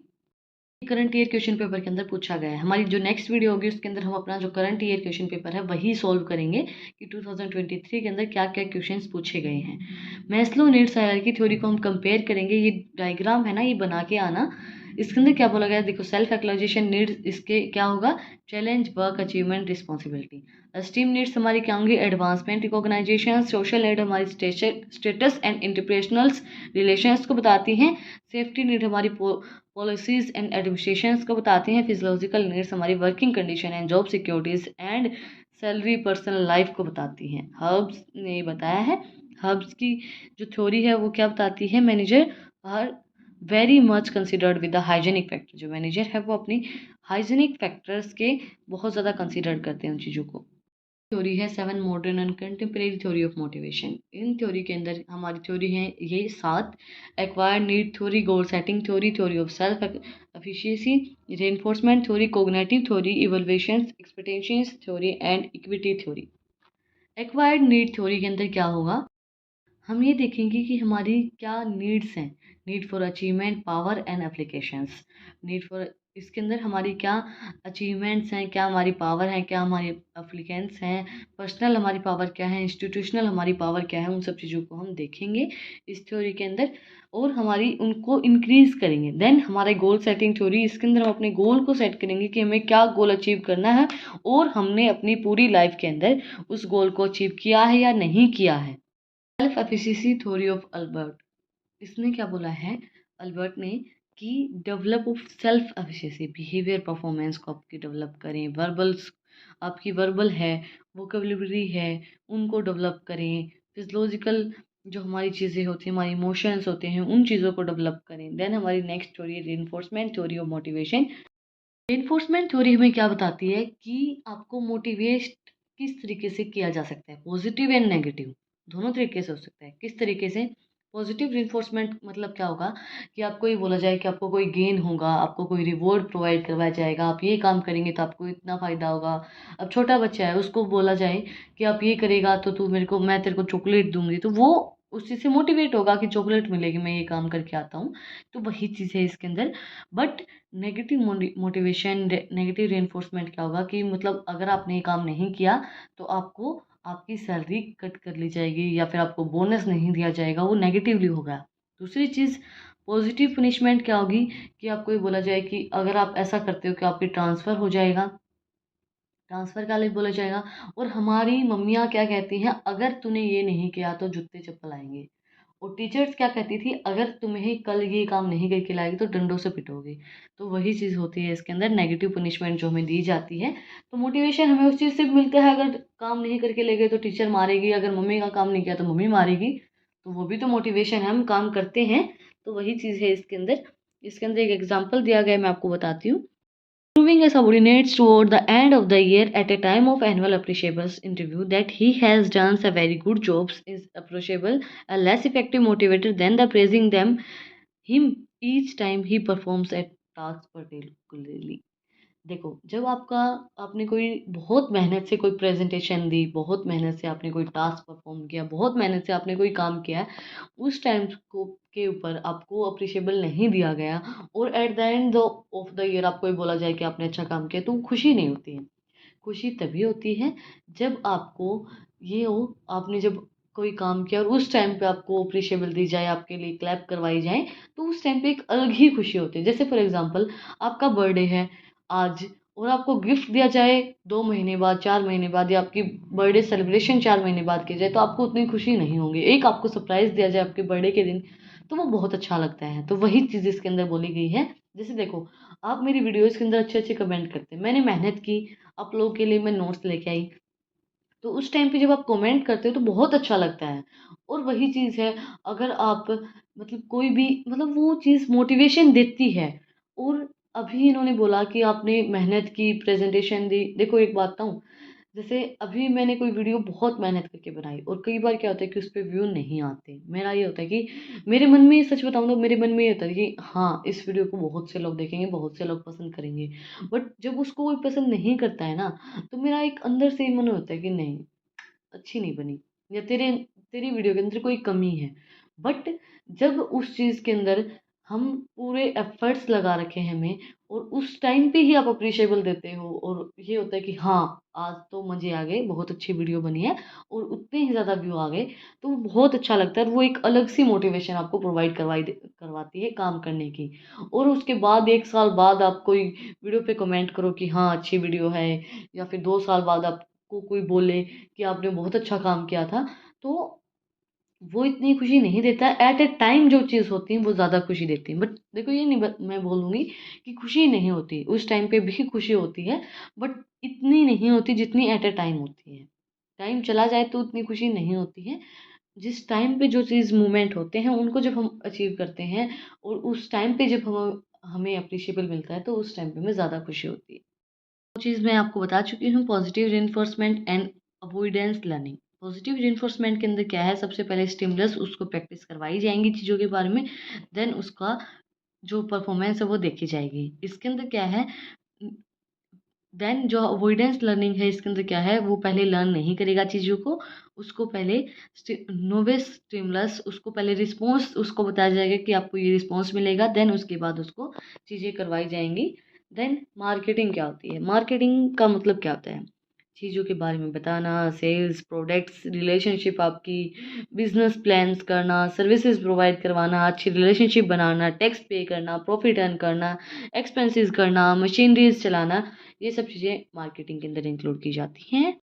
करंट ईयर क्वेश्चन पेपर के अंदर पूछा गया है। हमारी जो नेक्स्ट वीडियो होगी उसके अंदर हम अपना जो करंट ईयर क्वेश्चन पेपर है वही सॉल्व करेंगे कि 2023 के अंदर क्या क्या क्वेश्चंस पूछे गए हैं। मैस्लो नीड्स हायरार्की थ्योरी को हम कंपेयर करेंगे। ये डायग्राम है ना, ये बना के आना। इसके अंदर क्या बोला गया है? देखो, सेल्फ एक्चुअलाइजेशन नीड्स, इसके क्या होगा? Challenge, work, achievement, responsibility. Esteem needs हमारी क्या होंगी? Advancement, recognization. सोशल नीड हमारी स्टेटस एंड इंटरपर्सनल्स रिलेशंस को बताती हैं। सेफ्टी नीड हमारी पॉलिसीज एंड एडमिनिस्ट्रेशन को बताते हैं। फिजियोलॉजिकल नीड्स हमारी working condition and job securities and salary, personal life को बताती हैं। हर्ब्स ने ये बताया है। हर्ब्स की जो थ्योरी है वो क्या बताती है? Manager are very much considered with the hygienic factor. जो मैनेजर है वो अपनी हाइजेनिक फैक्टर्स के बहुत ज़्यादा कंसिडर करते हैं उन चीज़ों को। थ्योरी है 7 modern and contemporary theory of motivation. In theory के अंदर हमारी थ्योरी है ये 7: acquired need theory, goal setting theory, theory of self efficiency, reinforcement theory, cognitive theory, evaluations, expectations theory and equity theory. Acquired need theory के अंदर क्या होगा, हम ये देखेंगे कि हमारी क्या नीड्स हैं। Need for achievement, power and applications. Need for, इसके अंदर हमारी क्या अचीवमेंट्स हैं, क्या हमारी पावर है, क्या हमारी एप्लीकेंट्स हैं, पर्सनल हमारी पावर क्या है, इंस्टीट्यूशनल हमारी पावर क्या है, उन सब चीज़ों को हम देखेंगे इस थ्योरी के अंदर और हमारी उनको इंक्रीज करेंगे। देन हमारे गोल सेटिंग थ्योरी, इसके अंदर हम अपने गोल को सेट करेंगे कि हमें क्या गोल अचीव करना है और हमने अपनी पूरी लाइफ के अंदर उस गोल को अचीव किया है या नहीं किया है। Self efficiency theory of Albert, इसने क्या बोला है अल्बर्ट ने कि develop of self efficiency, behaviour performance को आपकी डेवलप करें, वर्बल्स आपकी वर्बल है, वोकेबलरी है, उनको डेवलप करें, फिजियोलॉजिकल जो हमारी चीज़ें होती हैं, हमारी इमोशंस होते हैं, उन चीज़ों को डेवलप करें। देन हमारी नेक्स्ट थ्योरी है reinforcement theory of motivation. Reinforcement theory हमें क्या बताती है कि आपको मोटिवेट किस तरीके से किया जा सकता है, पॉजिटिव एंड नेगेटिव दोनों तरीके से हो सकता है। किस तरीके से, पॉजिटिव रेनफोर्समेंट मतलब क्या होगा कि आपको ये बोला जाए कि आपको कोई गेन होगा, आपको कोई रिवॉर्ड प्रोवाइड करवाया जाएगा, आप ये काम करेंगे तो आपको इतना फ़ायदा होगा। अब छोटा बच्चा है, उसको बोला जाए कि आप ये करेगा तो तू मेरे को, मैं तेरे को चॉकलेट दूंगी, तो वो उस चीज़ से मोटिवेट होगा कि चॉकलेट मिलेगी, मैं ये काम करके आता हूँ। तो वही चीज़ है इसके अंदर। But negative motivation, negative reinforcement क्या होगा कि मतलब अगर आपने ये काम नहीं किया तो आपको आपकी सैलरी कट कर ली जाएगी या फिर आपको बोनस नहीं दिया जाएगा, वो नेगेटिवली होगा। दूसरी चीज़ पॉजिटिव पनिशमेंट क्या होगी कि आपको ये बोला जाए कि अगर आप ऐसा करते हो कि आपकी ट्रांसफ़र हो जाएगा, ट्रांसफ़र का लिए बोला जाएगा। और हमारी मम्मियाँ क्या कहती हैं, अगर तूने ये नहीं किया तो जूते चप्पल आएंगे। और टीचर्स क्या कहती थी, अगर तुम्हें कल ये काम नहीं करके लाएगी तो डंडों से पिटोगे। तो वही चीज़ होती है इसके अंदर, नेगेटिव पनिशमेंट जो हमें दी जाती है। तो मोटिवेशन हमें उस चीज़ से भी मिलता है, अगर काम नहीं करके ले गए तो टीचर मारेगी, अगर मम्मी का काम नहीं किया तो मम्मी मारेगी। तो वो भी तो मोटिवेशन है, हम काम करते हैं। तो वही चीज़ है इसके अंदर। इसके अंदर एक एग्जाम्पल दिया गया है, मैं आपको बताती हूँ। Proving a subordinates toward the end of the year at a time of annual appreciables interview that he has done a very good jobs is appreciable, a less effective motivator than the praising them him each time he performs a task particularly। देखो, जब आपका, आपने कोई बहुत मेहनत से कोई presentation दी, बहुत मेहनत से आपने कोई टास्क परफॉर्म किया, बहुत मेहनत से आपने कोई काम किया है, उस टाइम को के ऊपर आपको अप्रिशिएबल नहीं दिया गया और at the end of the year आपको ये बोला जाए कि आपने अच्छा काम किया, तो खुशी नहीं होती है। खुशी तभी होती है जब आपको ये हो, आपने जब कोई काम किया और उस टाइम पे आपको अप्रिशिएबल दी जाए, आपके लिए क्लैप करवाई जाए, तो उस टाइम पे एक अलग ही खुशी होती है। जैसे फॉर एग्जांपल आपका बर्थडे है आज और आपको गिफ्ट दिया जाए 2 महीने बाद, 4 महीने बाद, या आपकी बर्थडे सेलिब्रेशन 4 महीने बाद की जाए, तो आपको उतनी खुशी नहीं होगी। एक आपको सरप्राइज दिया जाए आपके बर्थडे के दिन, तो वो बहुत अच्छा लगता है। तो वही चीज़ इसके अंदर बोली गई है। जैसे देखो, आप मेरी वीडियोज़ के अंदर अच्छे अच्छे कमेंट करते हैं, मैंने मेहनत की, आप लोगों के लिए मैं नोट्स लेके आई, तो उस टाइम पे जब आप कमेंट करते हो तो बहुत अच्छा लगता है। और वही चीज़ है, अगर आप मतलब कोई भी, मतलब वो चीज़ मोटिवेशन देती है। और अभी इन्होंने बोला कि आपने मेहनत की, प्रेजेंटेशन दी। देखो एक बात बताऊँ, जैसे अभी मैंने कोई वीडियो बहुत मेहनत करके बनाई और कई बार क्या होता है कि उस पे व्यू नहीं आते। मेरा ये होता है कि मेरे मन में, सच बताऊँ तो मेरे मन में ये होता है कि हाँ, इस वीडियो को बहुत से लोग देखेंगे, बहुत से लोग पसंद करेंगे। बट जब उसको कोई पसंद नहीं करता है ना, तो मेरा एक अंदर से ही मन होता है कि नहीं, अच्छी नहीं बनी, या तेरे तेरी वीडियो के अंदर कोई कमी है। बट जब उस चीज़ के अंदर हम पूरे एफर्ट्स लगा रखे हैं हमें, और उस टाइम पे ही आप अप्रिशिएबल देते हो और ये होता है कि हाँ, आज तो मज़े आ गए, बहुत अच्छी वीडियो बनी है और उतने ही ज़्यादा व्यू आ गए, तो वो बहुत अच्छा लगता है और वो एक अलग सी मोटिवेशन आपको प्रोवाइड करवाती है काम करने की। और उसके बाद 1 साल बाद आप कोई वीडियो पे कमेंट करो कि हाँ, अच्छी वीडियो है, या फिर 2 साल बाद आपको कोई बोले कि आपने बहुत अच्छा काम किया था, तो वो इतनी खुशी नहीं देता। एट ए टाइम जो चीज़ होती है वो ज़्यादा खुशी देती है। बट देखो, ये नहीं मैं बोलूँगी कि खुशी नहीं होती, उस टाइम पे भी खुशी होती है, बट इतनी नहीं होती जितनी एट ए टाइम होती है। टाइम चला जाए तो उतनी खुशी नहीं होती है। जिस टाइम पे जो चीज़ मूवमेंट होते हैं उनको जब हम अचीव करते हैं और उस टाइम पे जब हमें अप्रिशिएबल मिलता है, तो उस टाइम पे हमें ज़्यादा खुशी होती है। वो चीज़ मैं आपको बता चुकी हूँ, positive reinforcement and avoidance learning. Positive reinforcement के अंदर क्या है, सबसे पहले स्टिमुलस उसको प्रैक्टिस करवाई जाएंगी चीज़ों के बारे में, देन उसका जो परफॉर्मेंस है वो देखी जाएगी। इसके अंदर क्या है, देन जो अवॉइडेंस लर्निंग है इसके अंदर क्या है, वो पहले लर्न नहीं करेगा चीज़ों को, उसको पहले नोवेस स्टिमुलस, उसको पहले रिस्पॉन्स उसको बताया जाएगा कि आपको ये रिस्पॉन्स मिलेगा, देन उसके बाद उसको चीज़ें करवाई जाएंगी। देन मार्केटिंग क्या होती है, मार्केटिंग का मतलब क्या होता है, चीज़ों के बारे में बताना, सेल्स, प्रोडक्ट्स, रिलेशनशिप, आपकी बिजनेस प्लान्स करना, सर्विसेज प्रोवाइड करवाना, अच्छी रिलेशनशिप बनाना, टैक्स पे करना, प्रॉफिट अर्न करना, एक्सपेंसेस करना, मशीनरीज चलाना, ये सब चीज़ें मार्केटिंग के अंदर इंक्लूड की जाती हैं।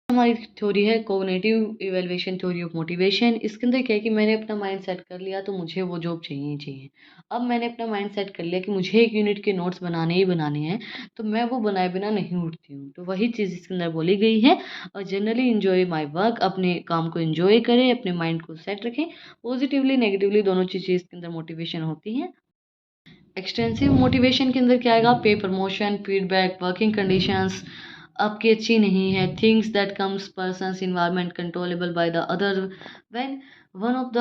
हमारी थ्योरी है cognitive evaluation theory of motivation. इसके अंदर क्या है कि मैंने अपना माइंड सेट कर लिया तो मुझे वो जॉब चाहिए ही चाहिए। अब मैंने अपना माइंड सेट कर लिया कि मुझे 1 यूनिट के नोट्स बनाने ही बनाने हैं, तो मैं वो बनाए बिना नहीं उठती हूँ। तो वही चीज़ इसके अंदर बोली गई है। और जनरली इन्जॉय माई वर्क, अपने काम को इन्जॉय करें, अपने माइंड को सेट रखें। पॉजिटिवली नेगेटिवली दोनों चीज़ें इसके अंदर मोटिवेशन होती हैं। एक्सटेंसिव मोटिवेशन के अंदर क्या आएगा, पे प्रमोशन, फीडबैक, वर्किंग कंडीशंस आपकी अच्छी नहीं है, things that comes persons environment controllable by the other, when one of the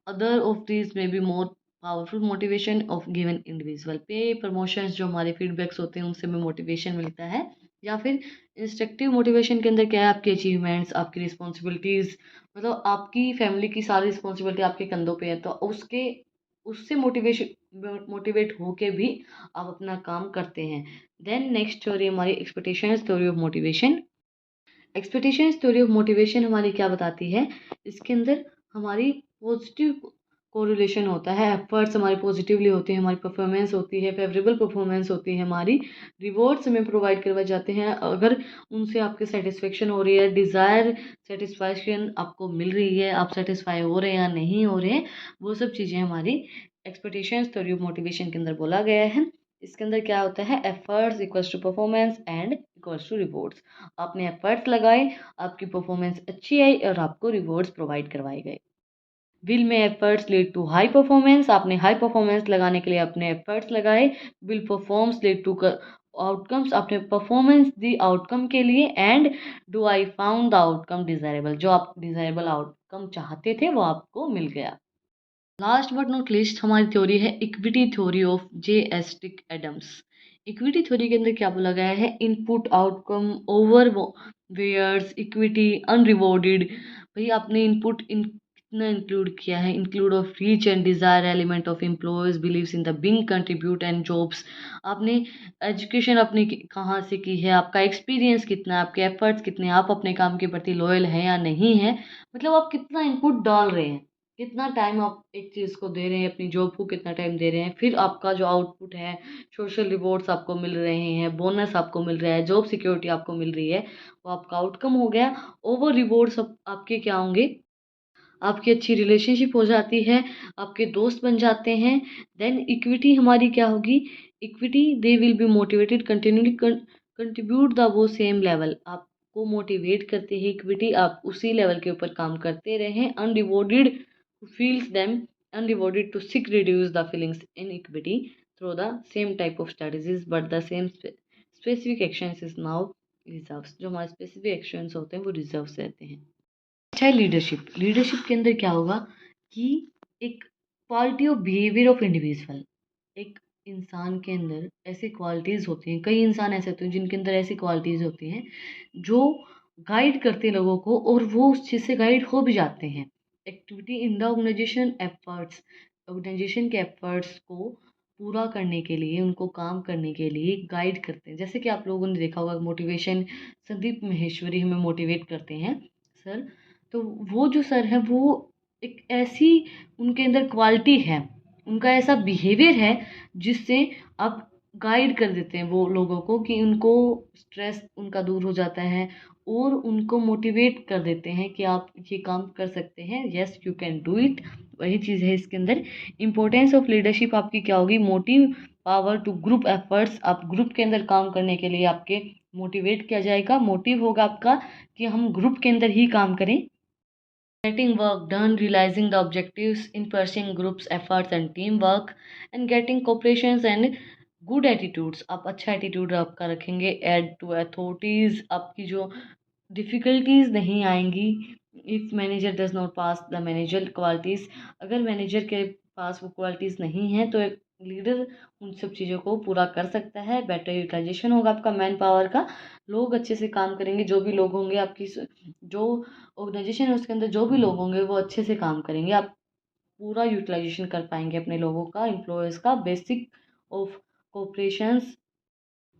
other of these may be more powerful motivation of given individual. पे प्रमोशंस जो हमारे फीडबैक्स होते हैं उनसे हमें मोटिवेशन मिलता है। या फिर इंस्ट्रक्टिव मोटिवेशन के अंदर क्या है, आपकी अचीवमेंट्स, आपकी रिस्पॉन्सिबिलिटीज़, मतलब आपकी फैमिली की सारी रिस्पॉन्सिबिलिटी आपके कंधों पे है, तो उसके उससे मोटिवेट होके भी आप अपना काम करते हैं। देन नेक्स्ट थ्योरी हमारी expectations theory of motivation. Expectations theory of motivation हमारी क्या बताती है, इसके अंदर हमारी पॉजिटिव कोरिलेशन होता है, एफर्ट्स हमारे पॉजिटिवली होते हैं, हमारी परफॉर्मेंस होती है, फेवरेबल परफॉर्मेंस होती है, हमारी रिवॉर्ड्स हमें प्रोवाइड करवाए जाते हैं अगर उनसे आपकी सेटिस्फेक्शन हो रही है, डिज़ायर सेटिस्फैक्शन आपको मिल रही है, आप सेटिस्फाई हो रहे हैं या नहीं हो रहे हैं, वो सब चीज़ें हमारी एक्सपेक्टेशंस थ्योरी ऑफ मोटिवेशन के अंदर बोला गया है। इसके अंदर क्या होता है, efforts equals to performance and equals to rewards. आपने एफर्ट्स लगाए, आपकी परफॉर्मेंस अच्छी आई और आपको रिवॉर्ड्स प्रोवाइड करवाए गए। विल में efforts lead to high performance, आपने हाई परफॉर्मेंस लगाने के लिए अपने एफर्ट्स लगाए। Will performs lead to outcomes, आपने परफॉर्मेंस दी आउटकम के लिए। And do I found the outcome desirable, जो आप डिजायरेबल आउटकम चाहते थे वो आपको मिल गया। लास्ट बट नॉट लीस्ट हमारी थ्योरी है equity theory of J Stacy Adams. Equity theory के अंदर क्या बोला गया है, input outcome over wears equity unrewarded. भाई आपने इनपुट कितना इंक्लूड किया है, include of reach and desire element of employees believes in the being contribute and jobs. आपने एजुकेशन अपनी कहाँ से की है, आपका एक्सपीरियंस कितना है, आपके एफर्ट्स कितने, आप अपने काम के प्रति लॉयल हैं या नहीं है, मतलब आप कितना इनपुट डाल रहे हैं, कितना टाइम आप एक चीज़ को दे रहे हैं, अपनी जॉब को कितना टाइम दे रहे हैं, फिर आपका जो आउटपुट है, सोशल रिवॉर्ड्स आपको मिल रहे हैं, बोनस आपको मिल रहा है, जॉब सिक्योरिटी आपको मिल रही है, वो आपका आउटकम हो गया। ओवर रिवॉर्ड्स आपके क्या होंगे, आपकी अच्छी रिलेशनशिप हो जाती है, आपके दोस्त बन जाते हैं। देन इक्विटी हमारी क्या होगी, equity they will be motivated continually contribute the वो सेम लेवल, आपको मोटिवेट करते हैं इक्विटी, आप उसी लेवल के ऊपर काम करते रहें। Unrewarded feels them unrewarded to seek reduce the feelings in equity through the same type of strategies but the same specific actions is now reserves. जो हमारे स्पेसिफिक एक्शंस होते हैं वो रिजर्व्स रहते हैं। अच्छा है लीडरशिप। लीडरशिप के अंदर क्या होगा कि एक quality of behaviour of individual, एक इंसान के अंदर ऐसी क्वालिटीज़ होती हैं, कई इंसान ऐसे होते हैं जिनके अंदर ऐसी क्वालिटीज़ होती हैं जो गाइड करते हैं लोगों को और वो उस चीज़ से गाइड हो भी जाते हैं। Activity in the organization efforts, organization के एफर्ट्स को पूरा करने के लिए, उनको काम करने के लिए गाइड करते हैं। जैसे कि आप लोगों ने देखा होगा मोटिवेशन, संदीप माहेश्वरी हमें मोटिवेट करते हैं सर, तो वो जो सर है वो एक ऐसी उनके अंदर क्वालिटी है, उनका ऐसा बिहेवियर है जिससे आप गाइड कर देते हैं वो लोगों को कि उनको स्ट्रेस उनका दूर हो जाता है और उनको मोटिवेट कर देते हैं कि आप ये काम कर सकते हैं, yes you can do it. वही चीज़ है इसके अंदर। इम्पोर्टेंस ऑफ लीडरशिप आपकी क्या होगी, motive power to group efforts, आप ग्रुप के अंदर काम करने के लिए आपके मोटिवेट किया जाएगा। मोटिव होगा आपका कि हम ग्रुप के अंदर ही काम करें। Getting work done, realizing the objectives in pursuing groups efforts and teamwork, and getting cooperations and good attitudes। आप अच्छा एटीट्यूड आपका रखेंगे। एड टू अथॉरिटीज, आपकी जो डिफ़िकल्टीज़ नहीं आएंगी if manager does not pass the manager qualities. अगर manager के पास वो क्वालिटीज़ नहीं हैं तो एक लीडर उन सब चीज़ों को पूरा कर सकता है। बेटर यूटिलाइजेशन होगा आपका मैन पावर का, लोग अच्छे से काम करेंगे, जो भी लोग होंगे आपकी जो ऑर्गेनाइजेशन है उसके अंदर जो भी लोग होंगे वो अच्छे से काम करेंगे। आप पूरा यूटिलाइजेशन कर पाएंगे अपने लोगों का, एम्प्लॉयज़ का। Basic of cooperations,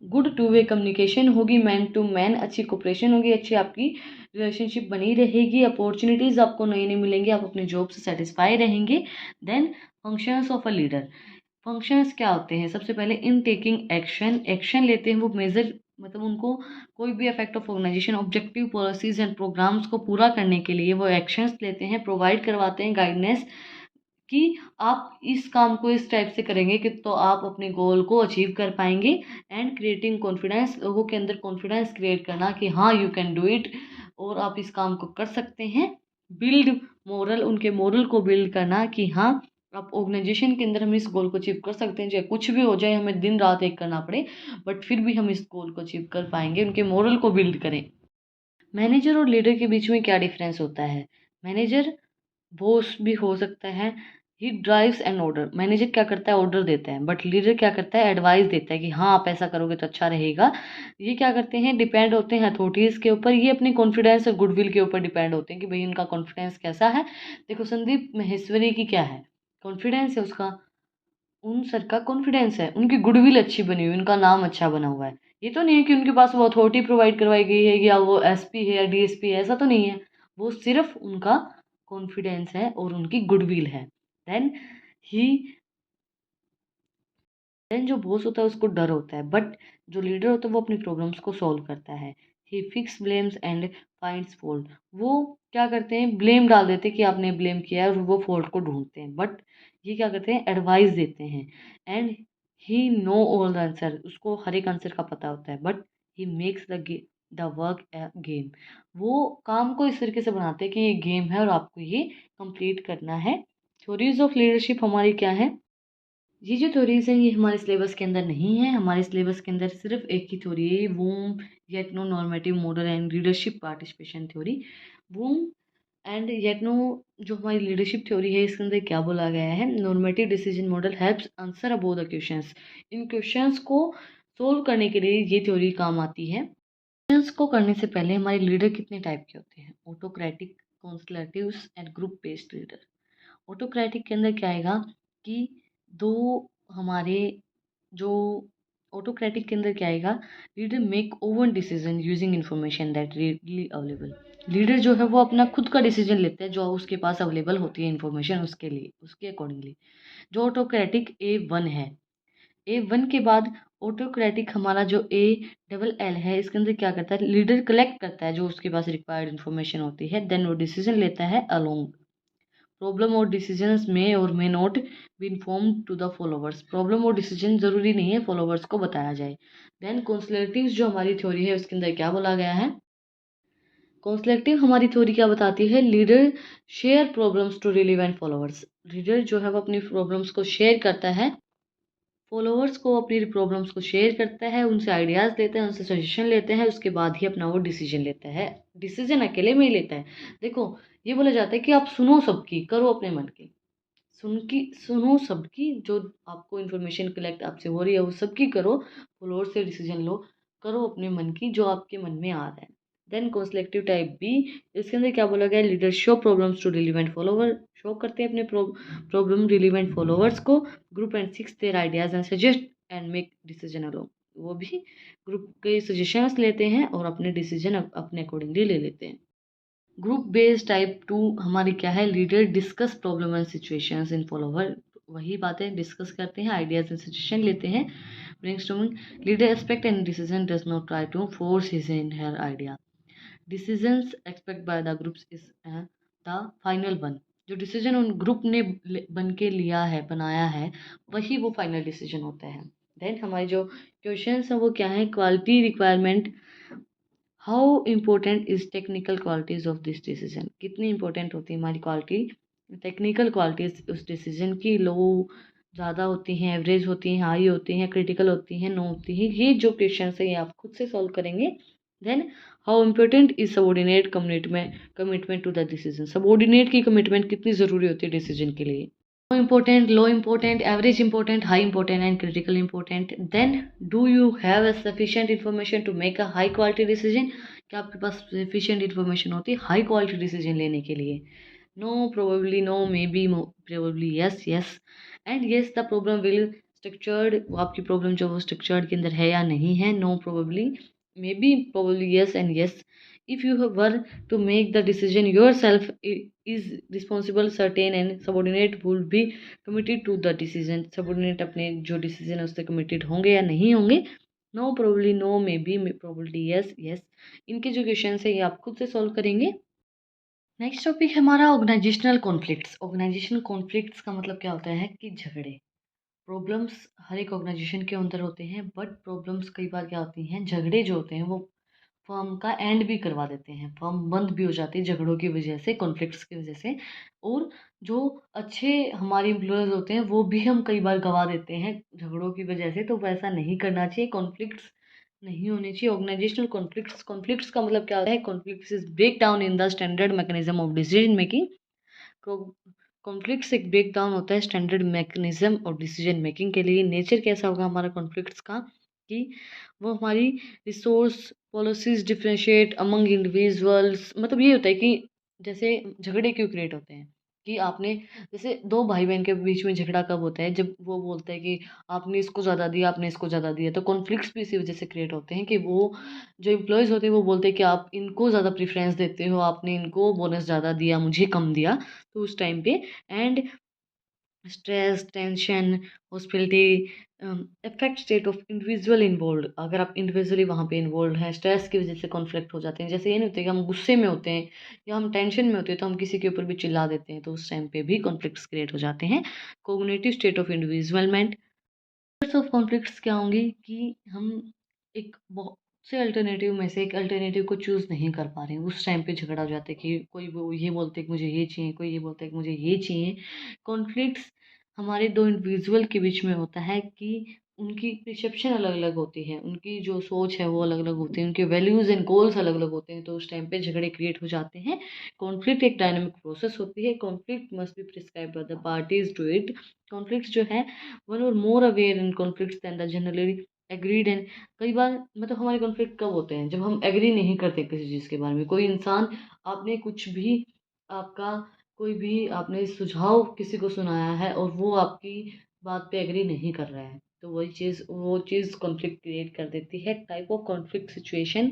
good two way communication होगी, मैन टू मैन अच्छी कोऑपरेशन होगी, अच्छी आपकी रिलेशनशिप बनी रहेगी, अपॉर्चुनिटीज़ आपको नई नई मिलेंगी, आप अपने जॉब से सेटिस्फाई रहेंगे। Then functions of a leader, functions क्या होते हैं? सबसे पहले इन टेकिंग एक्शन, एक्शन लेते हैं वो मेजर, मतलब उनको कोई भी effect of organization objective policies and programmes को पूरा करने के लिए वो एक्शंस लेते हैं, प्रोवाइड करवाते हैं गाइडेंस कि आप इस काम को इस टाइप से करेंगे कि तो आप अपने गोल को अचीव कर पाएंगे। एंड क्रिएटिंग कॉन्फिडेंस, लोगों के अंदर कॉन्फिडेंस क्रिएट करना कि हाँ यू कैन डू इट और आप इस काम को कर सकते हैं। बिल्ड मोरल, उनके मोरल को बिल्ड करना कि हाँ आप ऑर्गेनाइजेशन के अंदर हम इस गोल को अचीव कर सकते हैं, चाहे कुछ भी हो जाए, हमें दिन रात एक करना पड़े, बट फिर भी हम इस गोल को अचीव कर पाएंगे। उनके मोरल को बिल्ड करें। मैनेजर और लीडर के बीच में क्या डिफरेंस होता है? मैनेजर बॉस भी हो सकता है। He drives an order, manager क्या करता है? ऑर्डर देता है। बट लीडर क्या करता है? एडवाइस देता है कि हाँ आप ऐसा करोगे तो अच्छा रहेगा। ये क्या करते हैं? डिपेंड होते हैं अथॉरिटीज़ के ऊपर, ये अपने कॉन्फिडेंस और गुडविल के ऊपर डिपेंड होते हैं कि भाई उनका कॉन्फिडेंस कैसा है। देखो संदीप महेश्वरी की क्या है? कॉन्फिडेंस है उसका, उन सर का कॉन्फिडेंस है, उनकी गुडविल अच्छी बनी हुई, उनका नाम अच्छा बना हुआ है। ये तो नहीं है कि उनके पास वो अथॉरिटी प्रोवाइड करवाई गई है या वो एसपी है या डीएसपी है, ऐसा तो नहीं है। वो सिर्फ उनका कॉन्फिडेंस है और उनकी गुडविल है। देन ही देन जो बॉस होता है उसको डर होता है, बट जो लीडर होता है वो अपनी प्रॉब्लम्स को सॉल्व करता है। He fix blames and finds fault, वो क्या करते हैं? ब्लेम डाल देते हैं कि आपने ब्लेम किया है और वो फॉल्ट को ढूंढते हैं। बट ये क्या करते हैं? एडवाइस देते हैं। And he know all the answer, उसको हर एक आंसर का पता होता है। But he makes the work game, वो काम को इस तरीके से बनाते हैं कि ये गेम है और आपको ये कंप्लीट करना है। थ्योरीज ऑफ लीडरशिप हमारी क्या है? ये जो थ्योरीज हैं ये हमारे सिलेबस के अंदर नहीं है। हमारे सिलेबस के अंदर सिर्फ एक ही थ्योरी है, Vroom Yetton normative model and leadership participation theory. Vroom and Yetton जो हमारी लीडरशिप थ्योरी है इसके अंदर क्या बोला गया है? Normative decision model helps answer about the questions, in questions को सोल्व करने के लिए ये थ्योरी काम आती है। क्वेश्चंस को करने से पहले हमारे लीडर कितने टाइप के होते हैं? Autocratic, consultatives and group based leader. Autocratic के अंदर क्या आएगा कि दो हमारे जो ऑटोक्रेटिक के अंदर क्या आएगा? Leader make own decision using information that readily available. Leader जो है वो अपना खुद का डिसीजन लेता है जो उसके पास अवेलेबल होती है इंफॉर्मेशन उसके लिए, उसके अकॉर्डिंगली। जो ऑटोक्रेटिक A1 है, A1 के बाद ऑटोक्रेटिक हमारा जो ALL है, इसके अंदर क्या करता है? लीडर कलेक्ट करता है जो उसके पास रिक्वायर्ड इन्फॉर्मेशन होती है, देन वो डिसीजन लेता है अलोंग। प्रॉब्लम और डिसीजंस में और may not be inform to the followers, problem और डिसीजन जरूरी नहीं है फॉलोवर्स को बताया जाए। देन कॉन्सलेटिव्स जो हमारी थ्योरी है उसके अंदर क्या बोला गया है? कॉन्सलेटिव हमारी थ्योरी क्या बताती है? Leader share problems to relevant followers, leader जो है वो अपनी प्रॉब्लम्स को शेयर करता है, फॉलोअर्स को अपनी प्रॉब्लम्स को शेयर करता है, उनसे आइडियाज़ लेता है, उनसे सजेशन लेते हैं, उसके बाद ही अपना वो डिसीजन लेता है। डिसीजन अकेले में ही लेता है। देखो ये बोला जाता है कि आप सुनो सबकी, करो अपने मन की। सुनो सबकी, जो आपको इन्फॉर्मेशन कलेक्ट आपसे हो रही है वो सबकी करो, फॉलोअर्स से डिसीजन लो, करो अपने मन की जो आपके मन में आ रहा है। देन कॉन्सलेक्टिव टाइप बी, इसके अंदर क्या बोला गया? Leader show problems to relevant follower, show करते हैं अपने प्रॉब्लम रिलीवेंट फॉलोवर्स को। Group and seeks their ideas and suggest and make decision alone, वो भी ग्रुप के सजेशंस लेते हैं और अपने डिसीजन अपने अकॉर्डिंगली ले लेते हैं। ग्रुप बेस्ड टाइप टू हमारी क्या है? Leader discuss problem and situations in follower, वही बातें डिस्कस करते हैं, आइडियाज एंड सजेशन लेते हैं। Brainstorming, leader expect and decision does not try to force his in her idea, decisions expect by the groups is the final one, जो decision उन group ने बन के लिया है, बनाया है, वही वो फाइनल डिसीजन होता है। देन हमारे जो क्वेश्चंस हैं वो क्या है? Quality requirement, how important is technical qualities of this decision, कितनी इंपॉर्टेंट होती है हमारी क्वालिटी, टेक्निकल क्वालिटीज उस डिसीजन की। लो ज़्यादा होती हैं, एवरेज होती हैं, हाई होती हैं, क्रिटिकल होती हैं, नो होती हैं। ये जो क्वेश्चन है ये आप खुद से सॉल्व करेंगे। Then how important is subordinate commitment to the decision, subordinate की कमिटमेंट कितनी ज़रूरी होती है डिसीजन के लिए। Low important, average important, high important and critical important. Then do you have a sufficient information to make a high quality decision, क्या आपके पास sufficient information होती है हाई क्वालिटी डिसीजन लेने के लिए? No, probably no, maybe, probably yes, yes and yes. The problem will structured, आपकी problem जो वो स्ट्रक्चर्ड के अंदर है या नहीं है? No, probably, maybe, probably yes and yes. if you were to make the decision yourself, is responsible, certain and subordinate would be committed to the decision, subordinate अपने जो डिसीजन है उससे कमिटेड होंगे या नहीं होंगे? No, probably no, maybe, probably yes, yes. इनके जो क्वेश्चन है ये आप खुद से सॉल्व करेंगे। नेक्स्ट टॉपिक है हमारा ऑर्गेनाइजेशनल कॉन्फ्लिक्ट्स। ऑर्गेनाइजेशनल कॉन्फ्लिक्ट्स का मतलब क्या होता है कि झगड़े, प्रॉब्लम्स हर एक ऑर्गेनाइजेशन के अंदर होते हैं, बट प्रॉब्लम्स कई बार क्या होती हैं, झगड़े जो होते हैं वो फर्म का एंड भी करवा देते हैं, फर्म बंद भी हो जाती है झगड़ों की वजह से, कॉन्फ्लिक्ट्स की वजह से। और जो अच्छे हमारे एम्प्लॉयज़ होते हैं वो भी हम कई बार गवा देते हैं झगड़ों की वजह से, तो वैसा नहीं करना चाहिए, कॉन्फ्लिक्ट्स नहीं होने चाहिए। ऑर्गेनाइजेशनल कॉन्फ्लिक्ट्स, कॉन्फ्लिक्ट्स का मतलब क्या होता है? Conflicts is break down in the standard mechanism of decision making. Conflicts एक ब्रेक डाउन होता है स्टैंडर्ड मैकेनिज्म और डिसीजन मेकिंग के लिए। नेचर कैसा होगा हमारा कॉन्फ्लिक्ट्स का कि वो हमारी resource policies differentiate among individuals, मतलब ये होता है कि जैसे झगड़े क्यों क्रिएट होते हैं कि आपने, जैसे दो भाई बहन के बीच में झगड़ा कब होता है? जब वो बोलते हैं कि आपने इसको ज़्यादा दिया, आपने इसको ज़्यादा दिया, तो कॉन्फ्लिक्ट्स भी इसी वजह से क्रिएट होते हैं कि वो जो एम्प्लॉयज़ होते हैं वो बोलते हैं कि आप इनको ज़्यादा प्रेफरेंस देते हो, आपने इनको बोनस ज़्यादा दिया, मुझे कम दिया, तो उस टाइम पे and stress, tension, hospitality affect state of individual involve. अगर आप इंडिविजुअली वहाँ पे इन्वॉल्व हैं, स्ट्रेस की वजह से कॉन्फ्लिक्ट हो जाते हैं। जैसे ये नहीं होता है कि हम गुस्से में होते हैं या हम टेंशन में होते हैं तो हम किसी के ऊपर भी चिल्ला देते हैं, तो उस टाइम पे भी कॉन्फ्लिक्ट्स क्रिएट हो जाते हैं। Cognitive state of individualment of conflicts क्या होंगी कि हम एक बहुत से अल्टरनेटिव में से एक अल्टरनेटिव को चूज़ नहीं कर पा रहे हैं, उस टाइम पे झगड़ा हो जाता है कि कोई वो ये बोलते हैं कि मुझे ये चाहिए, कोई ये बोलता है कि मुझे ये चाहिए। कॉन्फ्लिक्ट्स हमारे दो इंडिविजुअल के बीच में होता है कि उनकी परसेप्शन अलग अलग होती है, उनकी जो सोच है वो अलग अलग होती है, उनके वैल्यूज़ एंड गोल्स अलग अलग होते हैं, तो उस टाइम पे झगड़े क्रिएट हो जाते हैं। कॉन्फ्लिक्ट एक डायनामिक प्रोसेस होती है, conflict must be prescribe by the parties to it. Conflicts जो है वन और more aware in conflicts than the generally agreed end. कई बार मतलब हमारे कॉन्फ्लिक्ट कब होते हैं? जब हम एग्री नहीं करते किसी चीज़ के बारे में। कोई इंसान, आपने कुछ भी, आपका कोई भी आपने सुझाव किसी को सुनाया है और वो आपकी बात पे एग्री नहीं कर रहा है, तो वही चीज़ वो चीज़ कॉन्फ्लिक्ट क्रिएट कर देती है। Type of conflict situation,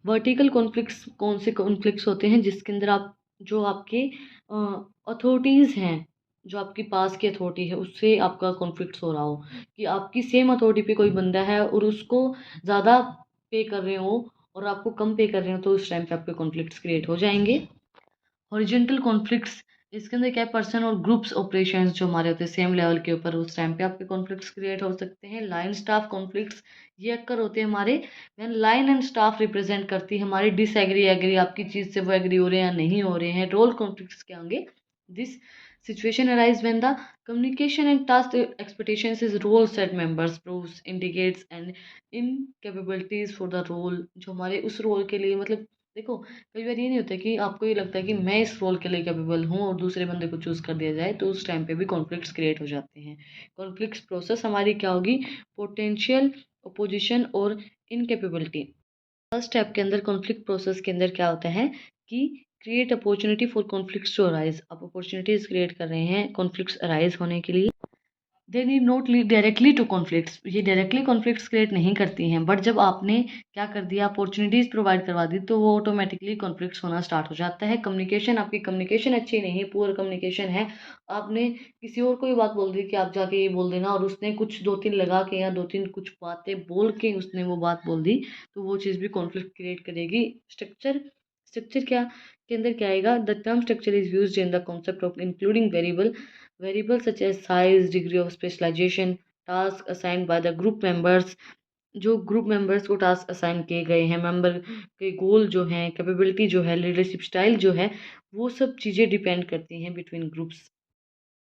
vertical conflicts कौन से कॉन्फ्लिक्ट्स होते हैं जिसके अंदर आप जो आपके अथॉरिटीज़ हैं, जो आपकी पास की अथॉरिटी है उससे आपका कॉन्फ्लिक्ट्स हो रहा हो, कि आपकी सेम अथॉरिटी पे कोई बंदा है और उसको ज़्यादा पे कर रहे हो और आपको कम पे कर रहे हो, तो उस टाइम पे आपके कॉन्फ्लिक्ट्स क्रिएट हो जाएंगे। हॉरिजॉन्टल कॉन्फ्लिक्ट्स, इसके अंदर क्या है, पर्सन और ग्रुप्स ऑपरेशंस जो हमारे होते हैं सेम लेवल के ऊपर, उस टाइम पे आपके कॉन्फ्लिक्ट्स क्रिएट हो सकते हैं। लाइन स्टाफ कॉन्फ्लिक्ट्स, ये अक्कर होते हैं हमारे when line and staff represent करती है हमारी डिसएग्री एग्री, आपकी चीज़ से वो एग्री हो रहे हैं या नहीं हो रहे हैं। रोल कॉन्फ्लिक्ट्स क्या होंगे? This situation arise when the communication and task expectations is role set members proves indicates and incapabilities for the role, जो हमारे उस रोल के लिए, मतलब देखो कई बार ये नहीं होता कि आपको ये लगता है कि मैं इस रोल के लिए कैपेबल हूँ और दूसरे बंदे को चूज़ कर दिया जाए, तो उस टाइम पे भी कॉन्फ्लिक्ट्स क्रिएट हो जाते हैं। कॉन्फ्लिक्ट्स प्रोसेस हमारी क्या होगी? पोटेंशियल अपोजिशन और इनकेपेबिलिटी। फर्स्ट स्टेप के अंदर कॉन्फ्लिक्ट प्रोसेस के अंदर क्या होता है कि create opportunity for conflicts to arise, आप अपॉर्चुनिटीज क्रिएट कर रहे हैं कॉन्फ्लिक्ट्स अराइज होने के लिए। They need not lead directly to conflicts, ये डायरेक्टली कॉन्फ्लिक्ट्स क्रिएट नहीं करती हैं, बट जब आपने क्या कर दिया, अपॉर्चुनिटीज़ प्रोवाइड करवा दी, तो वो ऑटोमेटिकली कॉन्फ्लिक्ट्स होना स्टार्ट हो जाता है। कम्युनिकेशन, आपकी कम्युनिकेशन अच्छी नहीं है, पुअर कम्युनिकेशन है, आपने किसी और को ही बात बोल दी कि आप जाके ये बोल देना, और उसने कुछ दो तीन लगा के या दो तीन कुछ बातें बोल के उसने वो बात बोल दी, तो वो चीज़ भी कॉन्फ्लिक्ट क्रिएट करेगी। स्ट्रक्चर, स्ट्रक्चर क्या के अंदर क्या आएगा? The term structure is used in the concept of including variable, variables such as size, degree of specialization, task assigned by the group members, जो ग्रुप मेंबर्स को टास्क असाइन किए गए हैं, मेंबर के गोल जो हैं, कैपेबिलिटी जो है, लीडरशिप स्टाइल जो है, वो सब चीज़ें डिपेंड करती हैं बिटवीन ग्रुप्स।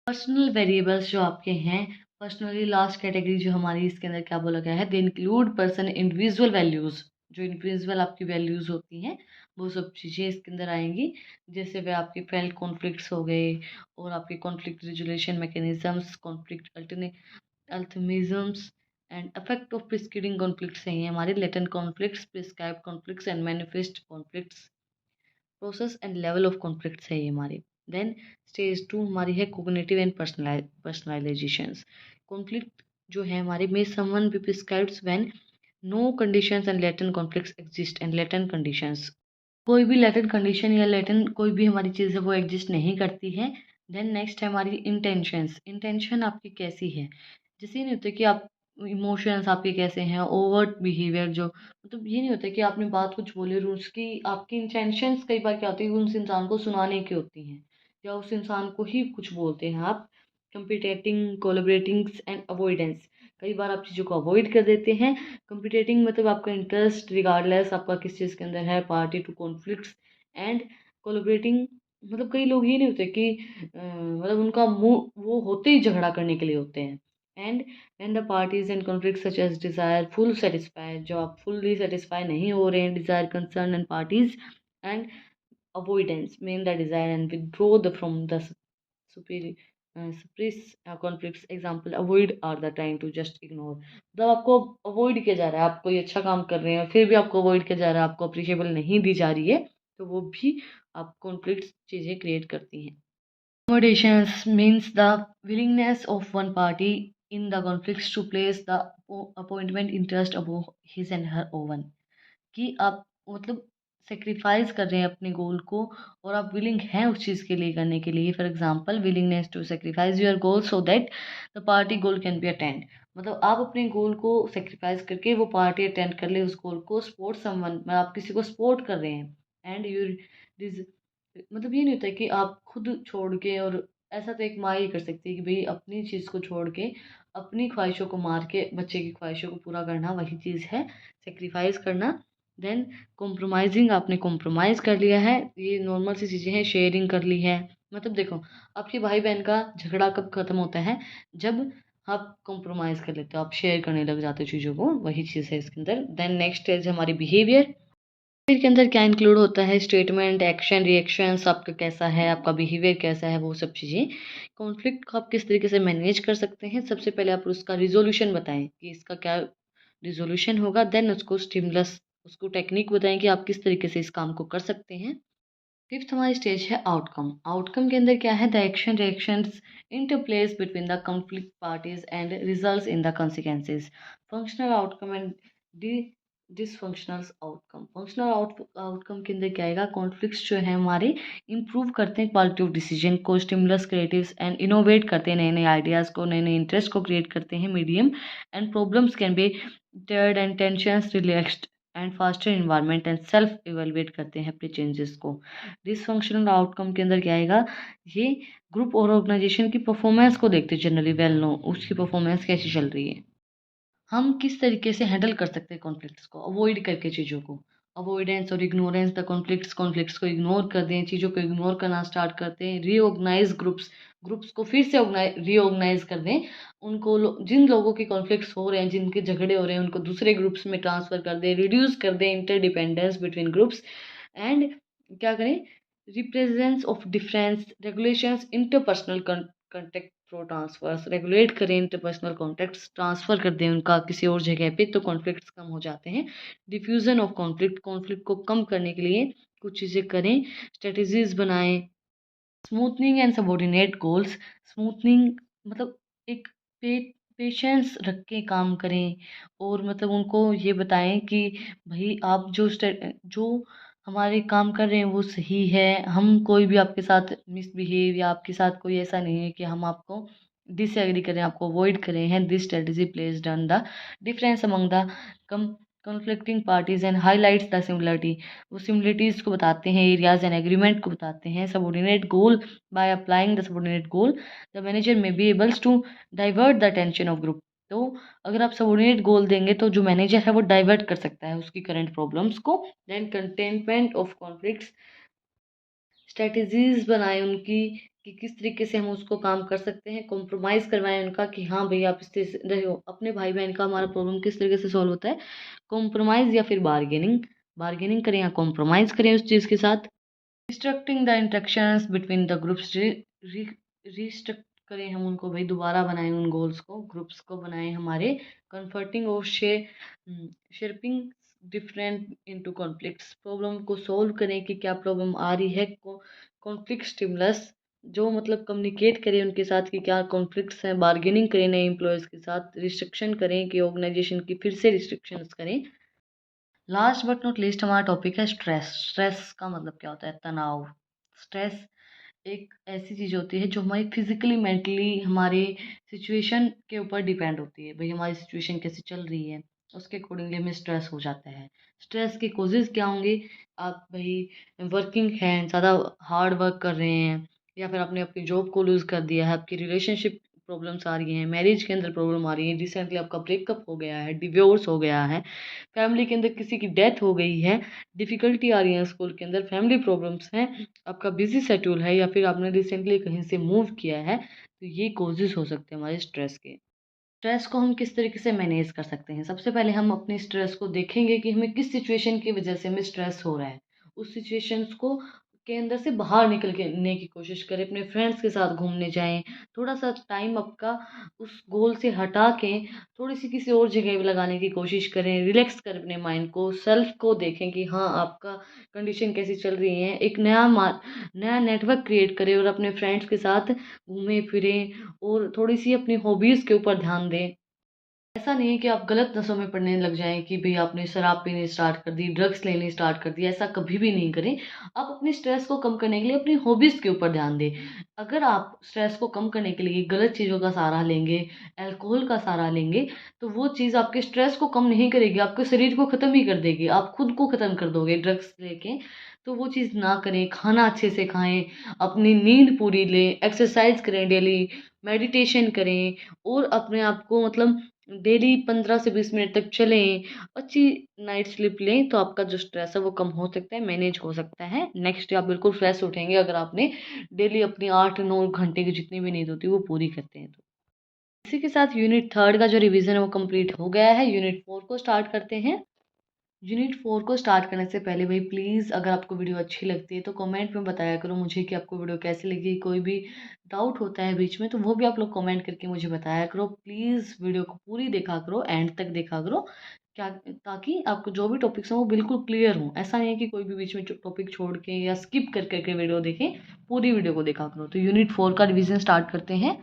पर्सनल वेरिएबल्स जो आपके हैं, पर्सनली लास्ट कैटेगरी जो हमारी इसके अंदर क्या बोला गया है, they include person individual values, जो इन प्रिंसिपल आपकी वैल्यूज़ होती हैं वो सब चीज़ें इसके अंदर आएंगी। जैसे वे आपके फेल्ड कॉन्फ्लिक्ट्स हो गए और आपके conflict resolution mechanisms, conflict alternatives and effect of prescribing conflicts हैं ये हमारे latent conflicts, prescribe conflicts and manifest conflicts, process and level of conflicts है ये हमारे। देन स्टेज 2 हमारी है कोग्निटिव एंड पर्सनलाइजेशंस। कॉन्फ्लिक्ट जो है हमारे में someone be prescribes when no conditions and latent conflicts exist and latent conditions, कोई भी लेटेंट कंडीशन या लेटेंट कोई भी हमारी चीज़ है वो एग्जिस्ट नहीं करती है। देन नेक्स्ट है हमारी इंटेंशंस। इंटेंशन आपकी कैसी है, जैसे ये नहीं होता कि आप इमोशंस आपके कैसे हैं, ओवर्ट बिहेवियर जो मतलब ये नहीं होता कि आपने बात कुछ बोली और उसकी आपकी इंटेंशंस कई बार क्या होती है उस इंसान को सुनाने की होती हैं या उस इंसान को ही कुछ बोलते हैं आप। कंपिटेटिंग, कोलैबोरेटिंग एंड अवॉइडेंस, कई बार आप चीज़ों को अवॉइड कर देते हैं। कंपिटेटिंग मतलब आपका इंटरेस्ट रिगार्डलेस आपका किस चीज़ के अंदर है, party to conflicts. And collaborating मतलब कई लोग ये नहीं होते कि मतलब उनका मुंह वो होते ही झगड़ा करने के लिए होते हैं। And the parties and conflict such as desire full satisfy, जो आप फुल्ली सेटिस्फाई नहीं हो रहे हैं, desire concern and parties. And avoidance mean the desire and withdraw the from the superior suppress conflicts, example avoid are the trying to just ignore, मतलब आपको avoid किया जा रहा है, आप कोई अच्छा काम कर रहे हैं फिर भी आपको अवॉइड किया जा रहा है, आपको अप्रिशिएबल नहीं दी जा रही है, तो वो भी आप कॉन्फ्लिक्ट चीज़ें क्रिएट करती हैं। accommodations means the willingness of one party in the conflicts to place the appointment interest above his and her own, कि आप मतलब सेक्रीफाइस कर रहे हैं अपने गोल को और आप विलिंग हैं उस चीज़ के लिए करने के लिए। For example willingness to sacrifice your goal so that the party goal can be attend, मतलब आप अपने गोल को सेक्रीफाइस करके वो पार्टी अटेंड कर ले उस गोल को। सपोर्ट समवन मतलब आप किसी को सपोर्ट कर रहे हैं। एंड यू मतलब ये नहीं होता है कि आप खुद छोड़ के, और ऐसा तो एक माँ ही कर सकती है कि भाई अपनी चीज़ को छोड़ के अपनी ख्वाहिशों को मार के बच्चे की ख्वाहिशों को पूरा करना, वही चीज़ है सेक्रीफाइस करना। देन कॉम्प्रोमाइजिंग, आपने कॉम्प्रोमाइज़ कर लिया है, ये नॉर्मल सी चीज़ें हैं। शेयरिंग कर ली है, मतलब देखो आपके भाई बहन का झगड़ा कब खत्म होता है, जब आप कॉम्प्रोमाइज़ कर लेते हो, आप शेयर करने लग जाते हो चीज़ों को, वही चीज़ है इसके अंदर। देन नेक्स्ट है हमारी बिहेवियर। बिहेवियर के अंदर क्या इंक्लूड होता है, स्टेटमेंट, एक्शन, रिएक्शंस, आपका कैसा है, आपका बिहेवियर कैसा है, वो सब चीज़ें। कॉन्फ्लिक्ट को आप किस तरीके से मैनेज कर सकते हैं, सबसे पहले आप उसका रिजोल्यूशन बताएं कि इसका क्या रिजोल्यूशन होगा। देन उसको स्टिमुलस, उसको टेक्निक बताएं कि आप किस तरीके से इस काम को कर सकते हैं। फिफ्थ हमारी स्टेज है आउटकम। आउटकम के अंदर क्या है, the action reactions interplays between the conflict parties and results in the consequences. Functional outcome and dysfunctional outcome. Functional outcome के अंदर क्या आएगा, कॉन्फ्लिक्ट्स जो है हमारे इंप्रूव करते हैं क्वालिटी ऑफ डिसीजन को, स्टिमुलस क्रिएटिव्स एंड इनोवेट करते हैं नए नए आइडियाज़ को, नए नए इंटरेस्ट को क्रिएट करते हैं। Medium and problems can be tiered and tensions relaxed and faster environment and self evaluate करते हैं अपने चेंजेस को। डिसफंक्शनल आउटकम के अंदर क्या आएगा, ये ग्रुप और ऑर्गेनाइजेशन की परफॉर्मेंस को देखते हैं, जनरली वेल नो उसकी परफॉर्मेंस कैसी चल रही है, हम किस तरीके से हैंडल कर सकते हैं कॉन्फ्लिक्ट्स को, अवॉइड करके चीज़ों को। अवॉइडेंस और इग्नोरेंस द कॉन्फ्लिक्ट्स, कॉन्फ्लिक्ट्स को इग्नोर कर दें, चीज़ों को इग्नोर करना स्टार्ट करते हैं। रीऑर्गेनाइज ग्रुप्स, ग्रुप्स को फिर से रीऑर्गेनाइज कर दें, उनको जिन लोगों के कॉन्फ्लिक्ट्स हो रहे हैं, जिनके झगड़े हो रहे हैं, उनको दूसरे ग्रुप्स में ट्रांसफ़र कर दें, रिड्यूस कर दें इंटरडिपेंडेंस बिटवीन ग्रुप्स। एंड क्या करें, represents of difference, regulations interpersonal contact pro transfers, regulate करें इंटरपर्सनल कॉन्टैक्ट्स, ट्रांसफ़र कर दें उनका किसी और जगह पे, तो कॉन्फ्लिक्ट्स कम हो जाते हैं। डिफ्यूज़न ऑफ कॉन्फ्लिक्ट, कॉन्फ्लिक्ट को कम करने के लिए कुछ चीज़ें करें, स्ट्रेटजीज बनाएं। Smoothening and subordinate goals. Smoothening मतलब एक पेशेंस रख के काम करें, और मतलब उनको ये बताएं कि भाई आप जो हमारे काम कर रहे हैं वो सही है, हम कोई भी आपके साथ मिसबिहेव या आपके साथ कोई ऐसा नहीं है कि हम आपको डिसएग्री करें, आपको अवॉइड करें हैं। This strategy place on the difference among the conflicting parties and highlights the similarity, वो सिमिलरिटीज़ को बताते हैं, एरियाज एंड एग्रीमेंट को बताते हैं। Subordinate goal, by applying the subordinate goal the manager में be ables to divert the attention of group. तो अगर आप सबॉर्डिनेट गोल देंगे तो जो मैनेजर है वो डाइवर्ट कर सकता है उसकी करंट प्रॉब्लम्स को। Then containment of conflicts, strategies बनाएं उनकी कि किस तरीके से हम उसको काम कर सकते हैं, कॉम्प्रोमाइज़ करवाएं उनका कि हाँ भाई आप इस तरह से रहे हो। अपने भाई बहन का हमारा प्रॉब्लम किस तरीके से सॉल्व होता है, कॉम्प्रोमाइज़ या फिर बार्गेनिंग, बार्गेनिंग करें या कॉम्प्रोमाइज़ करें उस चीज़ के साथ। Restructuring the interactions between the groups, restructure करें हम उनको भाई, दोबारा बनाएं उन गोल्स को, ग्रुप्स को बनाएं हमारे, कंफर्टिंग और शेरपिंग डिफरेंट इनटू कॉन्फ्लिक्ट्स, प्रॉब्लम को सोल्व करें कि क्या प्रॉब्लम आ रही है, कॉन्फ्लिक्ट स्टिमुलस, जो मतलब कम्युनिकेट करें उनके साथ कि क्या कॉन्फ्लिक्ट्स हैं, बार्गेनिंग करें नए एम्प्लॉयज़ के साथ, रिस्ट्रिक्शन करें कि ऑर्गेनाइजेशन की फिर से रिस्ट्रिक्शंस करें। लास्ट बट नॉट लीस्ट हमारा टॉपिक है स्ट्रेस। स्ट्रेस का मतलब क्या होता है, तनाव। स्ट्रेस एक ऐसी चीज़ होती है जो हमारी फिजिकली मेंटली हमारे सिचुएशन के ऊपर डिपेंड होती है, भाई हमारी सिचुएशन कैसी चल रही है उसके अकॉर्डिंगली हमें स्ट्रेस हो जाता है। स्ट्रेस के कॉजेज़ क्या होंगे, आप भाई वर्किंग हैं, ज़्यादा हार्ड वर्क कर रहे हैं, या फिर आपने अपनी जॉब को लूज़ कर दिया है, आपकी रिलेशनशिप प्रॉब्लम्स आ रही हैं, मैरिज के अंदर प्रॉब्लम आ रही है, रिसेंटली आपका ब्रेकअप हो गया है, डिवोर्स हो गया है, फैमिली के अंदर किसी की डेथ हो गई है, डिफ़िकल्टी आ रही है स्कूल के अंदर, फैमिली प्रॉब्लम्स हैं, आपका बिज़ी शेड्यूल है, या फिर आपने रिसेंटली कहीं से मूव किया है, तो ये कॉजेज़ हो सकते हैं हमारे स्ट्रेस के। स्ट्रेस को हम किस तरीके से मैनेज कर सकते हैं? सबसे पहले हम अपने स्ट्रेस को देखेंगे कि हमें किस सिचुएशन की वजह से हमें स्ट्रेस हो रहा है। उस सिचुएशंस को के अंदर से बाहर निकल के ने की कोशिश करें, अपने फ्रेंड्स के साथ घूमने जाएँ, थोड़ा-सा टाइम आपका उस गोल से हटा के थोड़ी-सी किसी और जगह लगाने की कोशिश करें, रिलैक्स करें अपने माइंड को, सेल्फ को देखें कि हाँ, आपका कंडीशन कैसी चल रही है। एक नया नेटवर्क क्रिएट करें और अपने फ्रेंड्स के साथ घूमें-फिरें और थोड़ी-सी अपनी हॉबीज़ के ऊपर ध्यान दें। ऐसा नहीं है कि आप गलत नशों में पड़ने लग जाएँ कि भई आपने शराब पीनी स्टार्ट कर दी, ड्रग्स लेनी स्टार्ट कर दी, ऐसा कभी भी नहीं करें। आप अपने स्ट्रेस को कम करने के लिए अपनी हॉबीज़ के ऊपर ध्यान दें। अगर आप स्ट्रेस को कम करने के लिए गलत चीज़ों का सहारा लेंगे, अल्कोहल का सहारा लेंगे, तो वो चीज़ आपके स्ट्रेस को कम नहीं करेगी, आपके शरीर को ख़त्म ही कर देगी। आप खुद को ख़त्म कर दोगे ड्रग्स लेके। तो वो चीज़ ना करें, खाना अच्छे से खाएँ, अपनी नींद पूरी लें, एक्सरसाइज़ करें डेली, मेडिटेशन करें और अपने आप को मतलब डेली 15 से 20 मिनट तक चलें, अच्छी नाइट स्लीप लें, तो आपका जो स्ट्रेस है वो कम हो सकता है, मैनेज हो सकता है। नेक्स्ट डे आप बिल्कुल फ्रेश उठेंगे अगर आपने डेली अपनी 8-9 घंटे की जितनी भी नींद होती है वो पूरी करते हैं तो। इसी के साथ यूनिट 3 का जो रिवीजन है वो कंप्लीट हो गया है। यूनिट 4 को स्टार्ट करते हैं। यूनिट 4 को स्टार्ट करने से पहले भाई प्लीज़ अगर आपको वीडियो अच्छी लगती है तो कमेंट में बताया करो मुझे कि आपको वीडियो कैसी लगी। कोई भी डाउट होता है बीच में तो वो भी आप लोग कमेंट करके मुझे बताया करो। प्लीज़ वीडियो को पूरी देखा करो, एंड तक देखा करो, क्या ताकि आपको जो भी टॉपिक्स हैं वो बिल्कुल क्लियर हों। ऐसा नहीं है कि कोई भी बीच में टॉपिक छोड़ के या स्किप कर करके वीडियो देखें, पूरी वीडियो को देखा करो। तो यूनिट 4 का रिविज़न स्टार्ट करते हैं।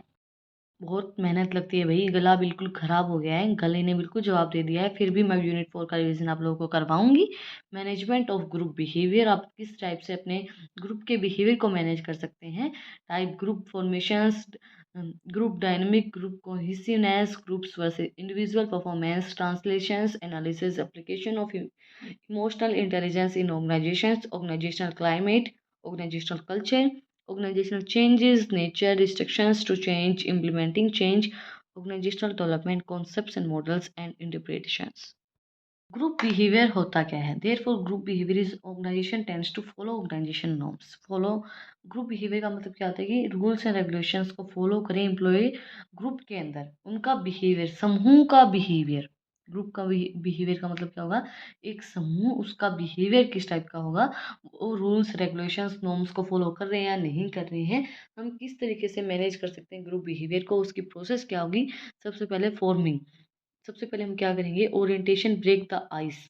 बहुत मेहनत लगती है भई, गला बिल्कुल ख़राब हो गया है, गले ने बिल्कुल जवाब दे दिया है, फिर भी मैं यूनिट 4 का रिवीजन आप लोगों को करवाऊँगी। मैनेजमेंट ऑफ ग्रुप बिहेवियर, आप किस टाइप से अपने ग्रुप के बिहेवियर को मैनेज कर सकते हैं। Type group formations, group dynamic, group cohesiveness, groups versus individual performance, translations, analysis, application of emotional intelligence in organizations, organizational climate, organizational culture, organizational changes, nature, restrictions to change, implementing change, organizational development, concepts and models and interpretations. Group behaviour होता क्या है? Therefore group behaviour is organization tends to follow organization norms. Follow group behaviour का मतलब क्या होता है कि rules and regulations को फॉलो करें एम्प्लॉय ग्रुप के अंदर, उनका बिहेवियर, समूह का बिहेवियर। ग्रुप का बिहेवियर का मतलब क्या होगा, एक समूह उसका बिहेवियर किस टाइप का होगा, वो रूल्स रेगुलेशंस नॉर्म्स को फॉलो कर रहे हैं या नहीं कर रहे हैं, हम किस तरीके से मैनेज कर सकते हैं ग्रुप बिहेवियर को, उसकी प्रोसेस क्या होगी। सबसे पहले फॉर्मिंग, सबसे पहले हम क्या करेंगे, orientation, break the ice,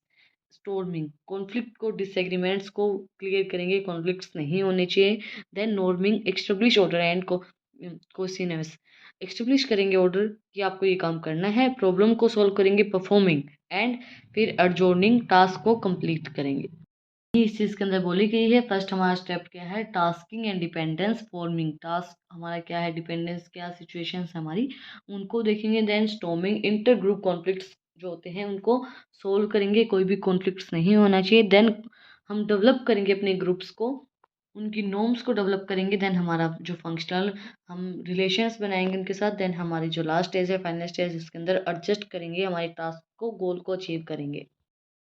storming, conflict को, डिसएग्रीमेंट्स को क्लियर करेंगे, कॉन्फ्लिक्ट्स नहीं होने चाहिए। Then norming, establish order and cohesiveness, establish करेंगे ऑर्डर कि आपको ये काम करना है, प्रॉब्लम को सॉल्व करेंगे, परफॉर्मिंग, एंड फिर एडजॉर्निंग, टास्क को कंप्लीट करेंगे। ये इस चीज़ के अंदर बोली गई है। फर्स्ट हमारा स्टेप क्या है, tasking and dependence forming, task हमारा क्या है, डिपेंडेंस क्या सिचुएशंस हमारी उनको देखेंगे। Then storming, inter group conflicts जो होते हैं उनको सोल्व करेंगे, कोई भी कॉन्फ्लिक्ट्स नहीं होना चाहिए। देन हम डेवलप करेंगे अपने ग्रुप्स को, उनकी नॉर्म्स को डेवलप करेंगे। देन हमारा जो फंक्शनल हम रिलेशंस बनाएंगे उनके साथ। देन हमारी जो लास्ट स्टेज है, फाइनल स्टेज, इसके अंदर एडजस्ट करेंगे, हमारे टास्क को, गोल को अचीव करेंगे।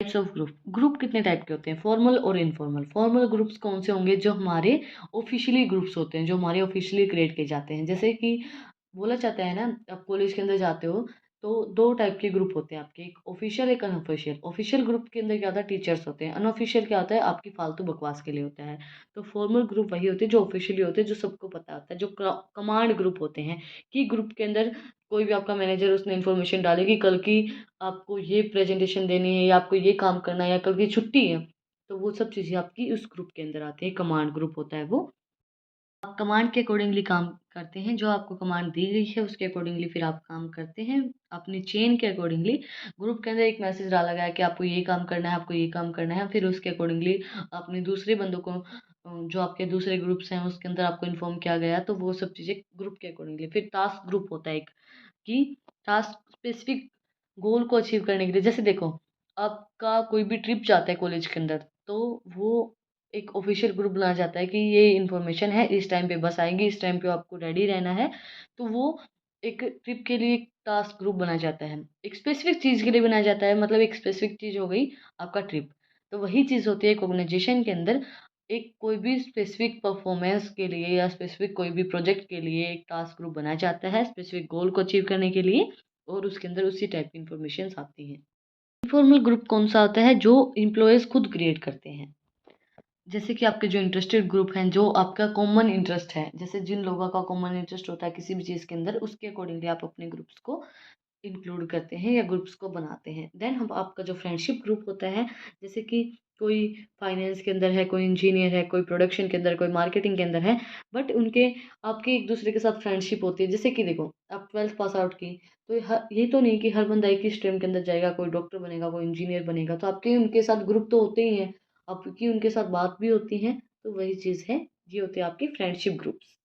टाइप्स ऑफ ग्रुप कितने टाइप के होते हैं, फॉर्मल और इनफॉर्मल। फॉर्मल ग्रुप्स कौन से होंगे, जो हमारे ऑफिशियली ग्रुप्स होते हैं, जो हमारे ऑफिशियली क्रिएट किए जाते हैं। जैसे कि बोला जाता है ना, आप कॉलेज के अंदर जाते हो तो दो टाइप के ग्रुप होते हैं आपके, एक ऑफिशियल एक अनऑफिशियल। ऑफिशियल ग्रुप के अंदर क्या होता है, टीचर्स होते हैं। अनऑफिशियल क्या होता है, आपकी फालतू बकवास के लिए होता है। तो फॉर्मल ग्रुप वही होते हैं जो ऑफिशियली होते हैं, जो सबको पता होता है, जो कमांड ग्रुप होते हैं कि ग्रुप के अंदर कोई भी आपका मैनेजर उसने इन्फॉर्मेशन डाली कि कल की आपको ये प्रेजेंटेशन देनी है या आपको ये काम करना है या कल की छुट्टी है, तो वो सब चीज़ें आपकी उस ग्रुप के अंदर आती है। कमांड ग्रुप होता है वो। आप कमांड के अकॉर्डिंगली काम करते हैं, जो आपको कमांड दी गई है उसके अकॉर्डिंगली फिर आप काम करते हैं अपनी चेन के अकॉर्डिंगली। ग्रुप के अंदर एक मैसेज डाला गया है कि आपको ये काम करना है, आपको ये काम करना है, फिर उसके अकॉर्डिंगली अपने दूसरे बंदों को जो आपके दूसरे ग्रुप्स हैं उसके अंदर आपको इन्फॉर्म किया गया, तो वो सब चीज़ें ग्रुप के अकॉर्डिंगली। फिर टास्क ग्रुप होता है एक, कि टास्क स्पेसिफिक गोल को अचीव करने के लिए। जैसे देखो, आपका कोई भी ट्रिप जाता है कॉलेज के अंदर, तो वो एक ऑफिशियल ग्रुप बनाया जाता है कि ये इन्फॉर्मेशन है, इस टाइम पे बस आएगी, इस टाइम पे आपको रेडी रहना है। तो वो एक ट्रिप के लिए एक टास्क ग्रुप बनाया जाता है, एक स्पेसिफिक चीज़ के लिए बनाया जाता है। मतलब एक स्पेसिफिक चीज़ हो गई आपका ट्रिप, तो वही चीज़ होती है एक ऑर्गेनाइजेशन के अंदर। एक कोई भी स्पेसिफिक परफॉर्मेंस के लिए या स्पेसिफिक कोई भी प्रोजेक्ट के लिए एक टास्क ग्रुप बनाया जाता है स्पेसिफिक गोल को अचीव करने के लिए, और उसके अंदर उसी टाइप की इंफॉर्मेशन आती हैं। इनफॉर्मल ग्रुप कौन सा होता है, जो एम्प्लॉयज़ खुद क्रिएट करते हैं। जैसे कि आपके जो इंटरेस्टेड ग्रुप हैं, जो आपका कॉमन इंटरेस्ट है, जैसे जिन लोगों का कॉमन इंटरेस्ट होता है किसी भी चीज़ के अंदर, उसके अकॉर्डिंगली आप अपने ग्रुप्स को इंक्लूड करते हैं या ग्रुप्स को बनाते हैं। देन हम आपका जो फ्रेंडशिप ग्रुप होता है, जैसे कि कोई फाइनेंस के अंदर है, कोई इंजीनियर है, कोई प्रोडक्शन के अंदर, कोई मार्केटिंग के अंदर है, बट उनके आपके एक दूसरे के साथ फ्रेंडशिप होती है। जैसे कि देखो, आप 12th पास आउट की, तो ये तो नहीं कि हर बंदा एक ही स्ट्रीम के अंदर जाएगा, कोई डॉक्टर बनेगा, कोई इंजीनियर बनेगा, तो आपके उनके साथ ग्रुप तो होते ही हैं, आपकी उनके साथ बात भी होती है। तो वही चीज़ है, ये होते हैं आपके फ्रेंडशिप ग्रुप्स।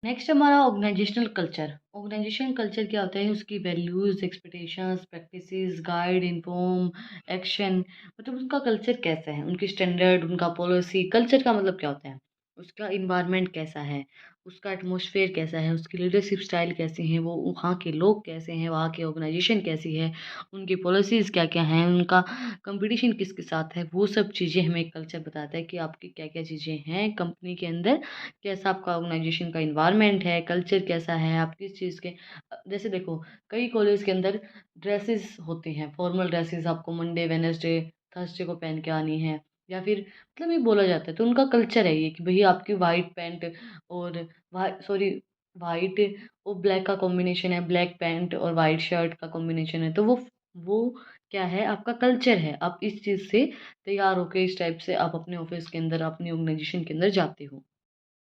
नेक्स्ट हमारा ऑर्गेनाइजेशनल कल्चर। ऑर्गेनाइजेशन कल्चर क्या होता है, उसकी values, expectations, practices, guide, inform, action, मतलब उनका कल्चर कैसा है, उनकी स्टैंडर्ड, उनका पॉलिसी। कल्चर का मतलब क्या होता है, उसका इन्वायरमेंट कैसा है, उसका एटमॉस्फेयर कैसा है, उसकी लीडरशिप स्टाइल कैसे हैं, वो वहाँ के लोग कैसे हैं, वहाँ की ऑर्गेनाइजेशन कैसी है, उनकी पॉलिसीज़ क्या क्या हैं, उनका कंपटीशन किसके साथ है। वो सब चीज़ें हमें कल्चर बताता है कि आपकी क्या क्या चीज़ें हैं कंपनी के अंदर, कैसा आपका ऑर्गेनाइजेशन का इन्वायरमेंट है, कल्चर कैसा है, आप किस चीज़ के जैसे देखो, कई कॉलेज के अंदर ड्रेसेस होते हैं, फॉर्मल ड्रेसेस आपको मंडे, वेडनेसडे, थर्सडे को पहन के आनी है, या फिर मतलब ये बोला जाता है। तो उनका कल्चर है ये कि भई आपकी वाइट पैंट और वाइट और ब्लैक का कॉम्बिनेशन है, ब्लैक पैंट और वाइट शर्ट का कॉम्बिनेशन है, तो वो क्या है, आपका कल्चर है। आप इस चीज़ से तैयार होके इस टाइप से आप अपने ऑफिस के अंदर, अपनी ऑर्गेनाइजेशन के अंदर जाते हो।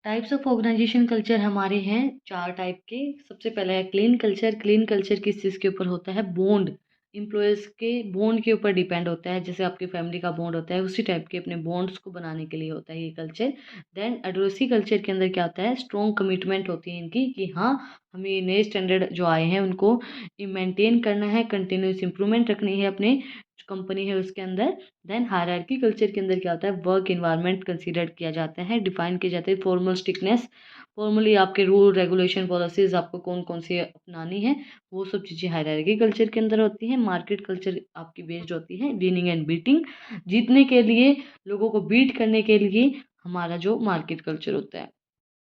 टाइप्स ऑफ ऑर्गेनाइजेशन कल्चर हमारे हैं 4 टाइप के। सबसे पहला है क्लीन कल्चर। क्लीन कल्चर किस चीज़ के ऊपर होता है, बॉन्ड, एम्प्लॉयज़ के बॉन्ड के ऊपर डिपेंड होता है। जैसे आपकी फैमिली का बॉन्ड होता है, उसी टाइप के अपने बॉन्ड्स को बनाने के लिए होता है ये कल्चर। देन एडोलेसी कल्चर के अंदर क्या होता है, स्ट्रॉन्ग कमिटमेंट होती है इनकी कि हाँ, हमें ये नए स्टैंडर्ड जो आए हैं उनको मेंटेन करना है, कंटिन्यूस इंप्रूवमेंट रखनी है अपने जो कंपनी है उसके अंदर। देन हायरार्की कल्चर के अंदर क्या होता है, वर्क इन्वायरमेंट कंसीडर किया जाता है, डिफाइन किए जाते हैं फॉर्मल स्ट्रिक्टनेस, फॉर्मली आपके रूल रेगुलेशन पॉलिसीज आपको कौन कौन सी अपनानी है, वो सब चीज़ें हायरार्की कल्चर के अंदर होती हैं। मार्केट कल्चर आपकी बेस्ड होती है विनिंग एंड बीटिंग, जीतने के लिए, लोगों को बीट करने के लिए हमारा जो मार्केट कल्चर होता है।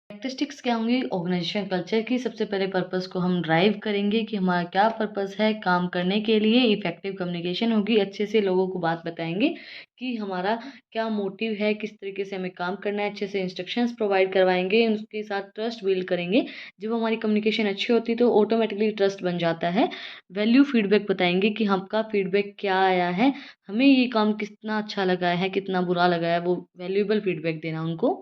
कैरेक्टरिस्टिक्स क्या होंगी ऑर्गेनाइजेशन कल्चर की, सबसे पहले पर्पस को हम ड्राइव करेंगे कि हमारा क्या पर्पस है काम करने के लिए। इफेक्टिव कम्युनिकेशन होगी, अच्छे से लोगों को बात बताएंगे कि हमारा क्या मोटिव है, किस तरीके से हमें काम करना है, अच्छे से इंस्ट्रक्शंस प्रोवाइड करवाएंगे, उसके साथ ट्रस्ट बिल्ड करेंगे। जब हमारी कम्युनिकेशन अच्छी होती है तो ऑटोमेटिकली ट्रस्ट बन जाता है। वैल्यू फीडबैक बताएंगे कि आपका फीडबैक क्या आया है, हमें ये काम कितना अच्छा लगा है, कितना बुरा लगा है, वो वैल्यूएबल फीडबैक देना उनको।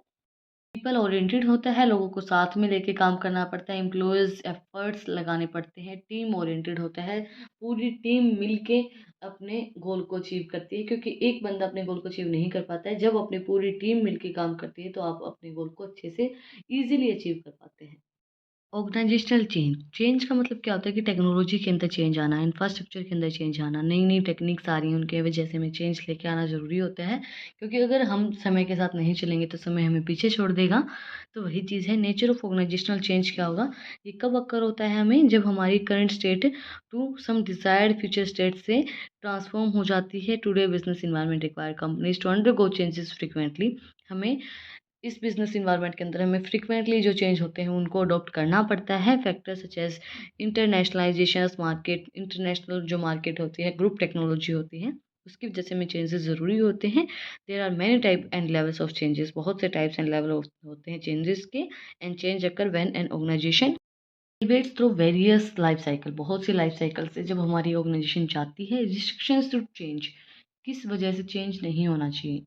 पीपल ओरिएंटेड होता है, लोगों को साथ में लेके काम करना पड़ता है, एम्प्लॉयज़ एफर्ट्स लगाने पड़ते हैं। टीम ओरिएंटेड होता है, पूरी टीम मिलके अपने गोल को अचीव करती है, क्योंकि एक बंदा अपने गोल को अचीव नहीं कर पाता है। जब अपनी पूरी टीम मिलके काम करती है तो आप अपने गोल को अच्छे से ईज़िली अचीव कर पाते हैं। ऑर्गेनाइजेशनल चेंज चेंज का मतलब क्या होता है कि टेक्नोलॉजी के अंदर चेंज आना, इंफ्रास्ट्रक्चर के अंदर चेंज आना, नई नई टेक्निक्स आ रही हैं उनके वजह से हमें चेंज लेके आना ज़रूरी होता है, क्योंकि अगर हम समय के साथ नहीं चलेंगे तो समय हमें पीछे छोड़ देगा। तो वही चीज़ है, नेचर ऑफ ऑर्गेनाइजेशनल चेंज क्या होगा, ये कब अक्कर होता है हमें, जब हमारी current state to some desired future state से ट्रांसफॉर्म हो जाती है। Today business environment require companies to undergo changes frequently. हमें इस बिजनेस इन्वायरमेंट के अंदर हमें फ्रिक्वेंटली जो चेंज होते हैं उनको अडॉप्ट करना पड़ता है। Factor such as internationalization market, international जो मार्केट होती है, ग्रुप टेक्नोलॉजी होती है, उसकी वजह से हमें चेंजेस ज़रूरी होते हैं। There are many type and levels of changes, बहुत से टाइप्स एंड लेवल होते हैं चेंजेस के। And change occur when an organization events through various life cycle, बहुत सी लाइफ साइकिल से जब हमारी ऑर्गेनाइजेशन जाती है। रिस्ट्रिक्शंस टू चेंज, किस वजह से चेंज नहीं होना चाहिए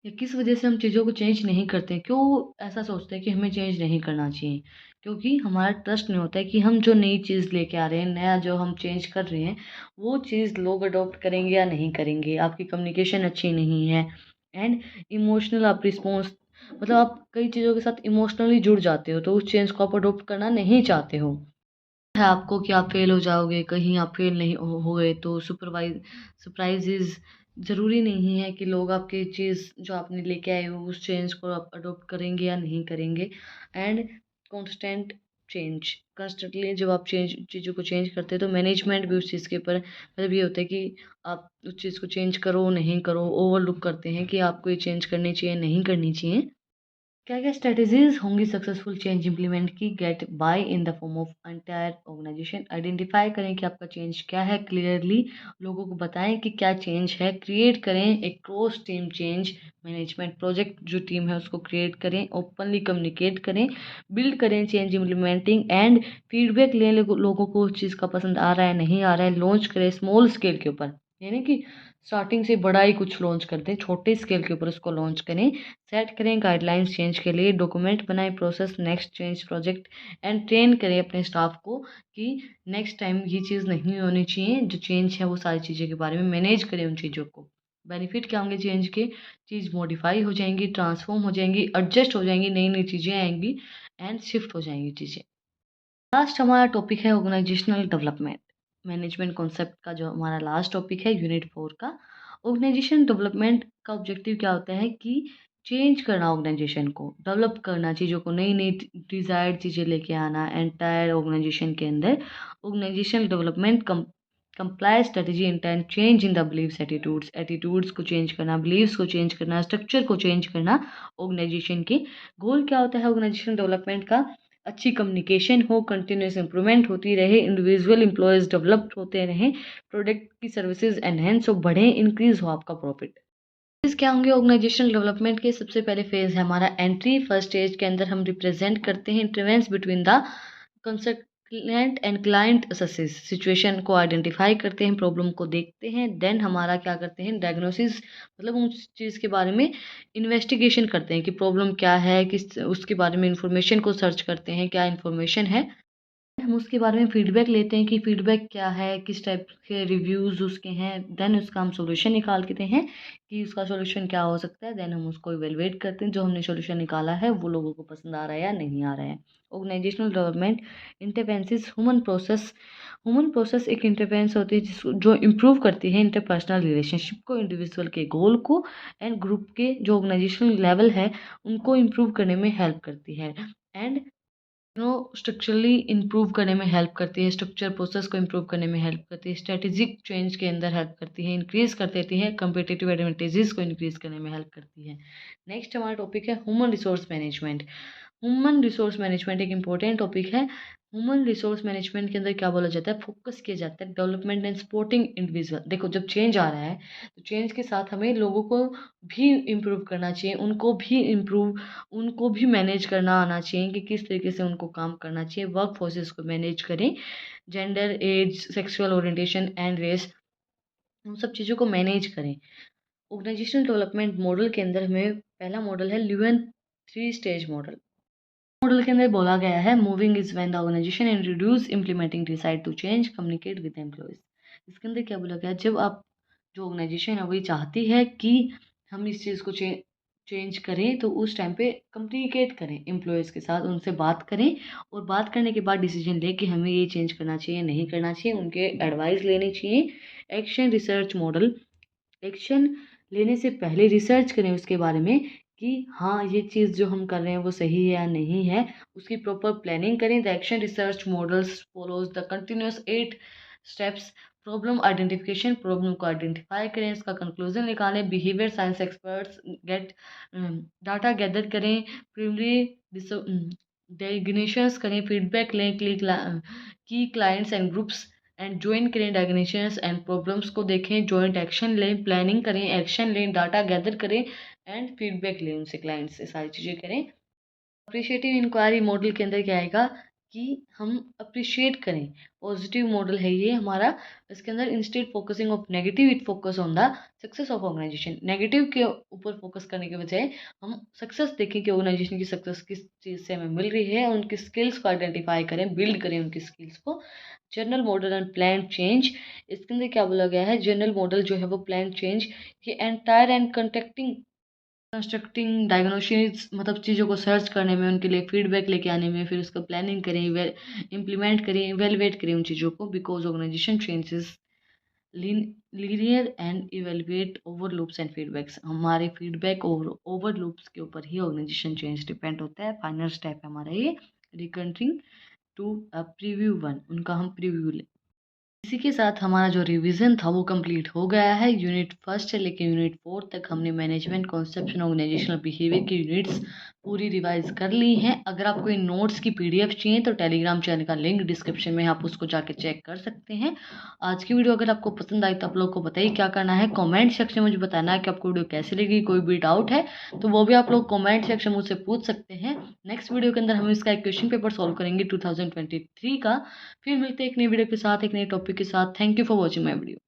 या किस वजह से हम चीज़ों को चेंज नहीं करते हैं, क्यों ऐसा सोचते हैं कि हमें चेंज नहीं करना चाहिए, क्योंकि हमारा ट्रस्ट नहीं होता है कि हम जो नई चीज़ लेके आ रहे हैं, नया जो हम चेंज कर रहे हैं, वो चीज़ लोग अडॉप्ट करेंगे या नहीं करेंगे। आपकी कम्युनिकेशन अच्छी नहीं है। एंड इमोशनल आप रिस्पॉन्स, मतलब आप कई चीज़ों के साथ इमोशनली जुड़ जाते हो, तो उस चेंज को आप अडॉप्ट करना नहीं चाहते हो। है आपको कि आप फेल हो जाओगे, कहीं आप फेल नहीं हो गए तो सरप्राइजेज ज़रूरी नहीं है कि लोग आपकी चीज़ जो आपने लेके आए हो उस चेंज को आप अडॉप्ट करेंगे या नहीं करेंगे। एंड कॉन्स्टेंट चेंज, कंस्टेंटली जब आप चेंज चीज़ों को चेंज करते हैं तो मैनेजमेंट भी उस चीज़ के ऊपर मतलब ये होता है कि आप उस चीज़ को चेंज करो नहीं करो, ओवरलुक करते हैं कि आपको ये चेंज करनी चाहिए नहीं करनी चाहिए। क्या क्या स्ट्रेटेजीज होंगी सक्सेसफुल चेंज इंप्लीमेंट की, get buy in the form of entire organization. Identify करें कि आपका चेंज क्या है, क्लियरली लोगों को बताएं कि क्या चेंज है। क्रिएट करें एक cross team change management project, जो टीम है उसको क्रिएट करें, ओपनली कम्युनिकेट करें, बिल्ड करें चेंज इम्प्लीमेंटिंग एंड फीडबैक लें लोगों को उस चीज़ का पसंद आ रहा है नहीं आ रहा है। लॉन्च करें स्मॉल स्केल के ऊपर, यानी कि स्टार्टिंग से बड़ा ही कुछ लॉन्च करते हैं, छोटे स्केल के ऊपर उसको लॉन्च करें। सेट करें गाइडलाइंस चेंज के लिए, डॉक्यूमेंट बनाएं process next change project and train करें अपने स्टाफ को कि नेक्स्ट टाइम ये चीज़ नहीं होनी चाहिए, जो चेंज है वो सारी चीज़ों के बारे में मैनेज करें उन चीज़ों को। बेनिफिट क्या होंगे चेंज के, चीज़ मॉडिफाई हो जाएंगी, ट्रांसफॉर्म हो जाएंगी, एडजस्ट हो जाएंगी, नई नई चीज़ें आएंगी एंड शिफ्ट हो जाएंगी चीज़ें। लास्ट हमारा टॉपिक है ऑर्गेनाइजेशनल डेवलपमेंट मैनेजमेंट कॉन्सेप्ट का, जो हमारा लास्ट टॉपिक है यूनिट 4 का। ऑर्गेनाइजेशन डेवलपमेंट का ऑब्जेक्टिव क्या होता है कि चेंज करना, ऑर्गेनाइजेशन को डेवलप करना, चीज़ों को नई नई डिज़ायर्ड चीज़ें लेके आना एंटायर ऑर्गेनाइजेशन के अंदर। Organizational development comply strategy intent change in the believes attitudes को चेंज करना, बिलीव्स को चेंज करना, स्ट्रक्चर को चेंज करना। ऑर्गेनाइजेशन के गोल क्या होता है ऑर्गेनाइजेशन डेवलपमेंट का, अच्छी कम्युनिकेशन हो, कंटिन्यूस इंप्रूवमेंट होती रहे, इंडिविजुअल एम्प्लॉयज़ डेवलप्ड होते रहें, प्रोडक्ट की सर्विसेज एनहेंस हो, बढ़े, इंक्रीज हो आपका प्रॉफिट। फेज क्या होंगे ऑर्गेनाइजेशनल डेवलपमेंट के, सबसे पहले फेज है हमारा एंट्री। फर्स्ट स्टेज के अंदर हम रिप्रेजेंट करते हैं intervenes between the consultant and client, assesses situation को आइडेंटिफाई करते हैं, प्रॉब्लम को देखते हैं। देन हमारा क्या करते हैं डायग्नोसिस, मतलब उस चीज़ के बारे में इन्वेस्टिगेशन करते हैं कि प्रॉब्लम क्या है, किस उसके बारे में इंफॉर्मेशन को सर्च करते हैं, क्या इंफॉर्मेशन है। हम उसके बारे में फीडबैक लेते हैं कि फीडबैक क्या है, किस टाइप के रिव्यूज़ उसके हैं। देन उसका हम सॉल्यूशन निकालते हैं कि उसका सॉल्यूशन क्या हो सकता है। देन हम उसको इवेलुएट करते हैं, जो हमने सॉल्यूशन निकाला है वो लोगों को पसंद आ रहा है या नहीं आ रहा है। ऑर्गेनाइजेशनल डेवलपमेंट इंटरवेंसेस ह्यूमन प्रोसेस एक इंटरवेंस होती है जो इम्प्रूव करती है इंटरपर्सनल रिलेशनशिप को, इंडिविजुअल के गोल को एंड ग्रुप के जो ऑर्गेनाइजेशनल लेवल है उनको इम्प्रूव करने में हेल्प करती है। एंड स्ट्रक्चरली इम्प्रूव करने में हेल्प करती है, स्ट्रक्चर प्रोसेस को इम्प्रूव करने में हेल्प करती है, स्ट्रेटेजिक चेंज के अंदर हेल्प करती है, इंक्रीज कर देती है, कंपिटिटिव एडवांटेजेस को इंक्रीज करने में हेल्प करती है। नेक्स्ट हमारा टॉपिक है human resource management. Human resource management एक इंपॉर्टेंट टॉपिक है। ह्यूमन रिसोर्स मैनेजमेंट के अंदर क्या बोला जाता है, फोकस किया जाता है डेवलपमेंट एंड सपोर्टिंग इंडिविजुअल। देखो जब चेंज आ रहा है तो चेंज के साथ हमें लोगों को भी इम्प्रूव करना चाहिए, उनको भी मैनेज करना आना चाहिए कि किस तरीके से उनको काम करना चाहिए। वर्क फोर्सेस को मैनेज करें, gender, age, sexual orientation and race, उन सब चीज़ों को मैनेज करें। ऑर्गेनाइजेशनल डेवलपमेंट मॉडल के अंदर हमें पहला मॉडल है ल्यूएन 3 स्टेज मॉडल। मॉडल के अंदर बोला गया है moving is when the organization introduce implementing decide to change communicate with employees. इसके अंदर क्या बोला गया, जब आप जो ऑर्गेनाइजेशन है वही चाहती है कि हम इस चीज़ को चेंज करें तो उस टाइम पे कम्युनिकेट करें एम्प्लॉयज़ के साथ, उनसे बात करें और बात करने के बाद डिसीजन लें कि हमें ये चेंज करना चाहिए, नहीं करना चाहिए, उनके एडवाइस लेनी चाहिए। एक्शन रिसर्च मॉडल, एक्शन लेने से पहले रिसर्च करें उसके बारे में कि हाँ, ये चीज़ जो हम कर रहे हैं वो सही है या नहीं है, उसकी प्रॉपर प्लानिंग करें। The action research models follows the continuous 8 steps. Problem identification, problem को आइडेंटिफाई करें, इसका कंक्लूजन निकालें। Behaviour science experts gate data gather करें, प्रिलिमिनरी डायग्नोसिस करें, फीडबैक लें, की clients and groups and join करें, डायग्नोसिस एंड प्रॉब्लम्स को देखें, जॉइंट एक्शन लें, प्लानिंग करें, एक्शन लें, डाटा गैदर करें एंड फीडबैक लें उनसे, क्लाइंट से सारी चीज़ें करें। अप्रिशिएटिव इंक्वायरी मॉडल के अंदर क्या आएगा कि हम अप्रिशिएट करें, पॉजिटिव मॉडल है ये हमारा। इसके अंदर instead focusing of negative it focus on the success of organization. Negative के ऊपर फोकस करने के बजाय हम सक्सेस देखें कि ऑर्गेनाइजेशन की सक्सेस किस चीज़ से हमें मिल रही है, उनकी स्किल्स को आइडेंटिफाई करें, बिल्ड करें उनकी स्किल्स को। General model and plan change, इसके अंदर क्या बोला गया है, जनरल मॉडल जो है वो प्लान चेंज, ये एंटायर एंड कंस्ट्रक्टिंग डायग्नोसिस, मतलब चीज़ों को सर्च करने में, उनके लिए फीडबैक लेके आने में, फिर उसका प्लानिंग करें, इम्प्लीमेंट करें, इवेलुएट करें उन चीज़ों को। Because organization changes linear and evaluate overlaps and feedbacks, हमारे फीडबैक और ओवरलूप्स के ऊपर ही ऑर्गेनाइजेशन चेंज डिपेंड होता है। फाइनल स्टेप है हमारा ये रिकंट्रिंग टू प्रीव्यू वन, उनका हम प्रीव्यू। इसी के साथ हमारा जो रिवीजन था वो कंप्लीट हो गया है। यूनिट फर्स्ट से लेकर यूनिट 4 तक हमने मैनेजमेंट कॉन्सेप्ट ऑर्गेनाइजेशनल बिहेवियर की यूनिट्स पूरी रिवाइज कर ली हैं। अगर आपको इन नोट्स की पीडीएफ चाहिए तो टेलीग्राम चैनल का लिंक डिस्क्रिप्शन में, आप उसको जाके चेक कर सकते हैं। आज की वीडियो अगर आपको पसंद आई तो आप लोग को बताइए क्या करना है, कॉमेंट सेक्शन में मुझे बताना है कि आपको वीडियो कैसी लगी। कोई भी डाउट है तो वो भी आप लोग कॉमेंट सेक्शन में मुझसे पूछ सकते हैं। नेक्स्ट वीडियो के अंदर हम इसका एक क्वेश्चन पेपर सॉल्व करेंगे 2023 का। फिर मिलते हैं एक नई वीडियो के साथ, एक नए टॉपिक के साथ। Thank you for watching my video.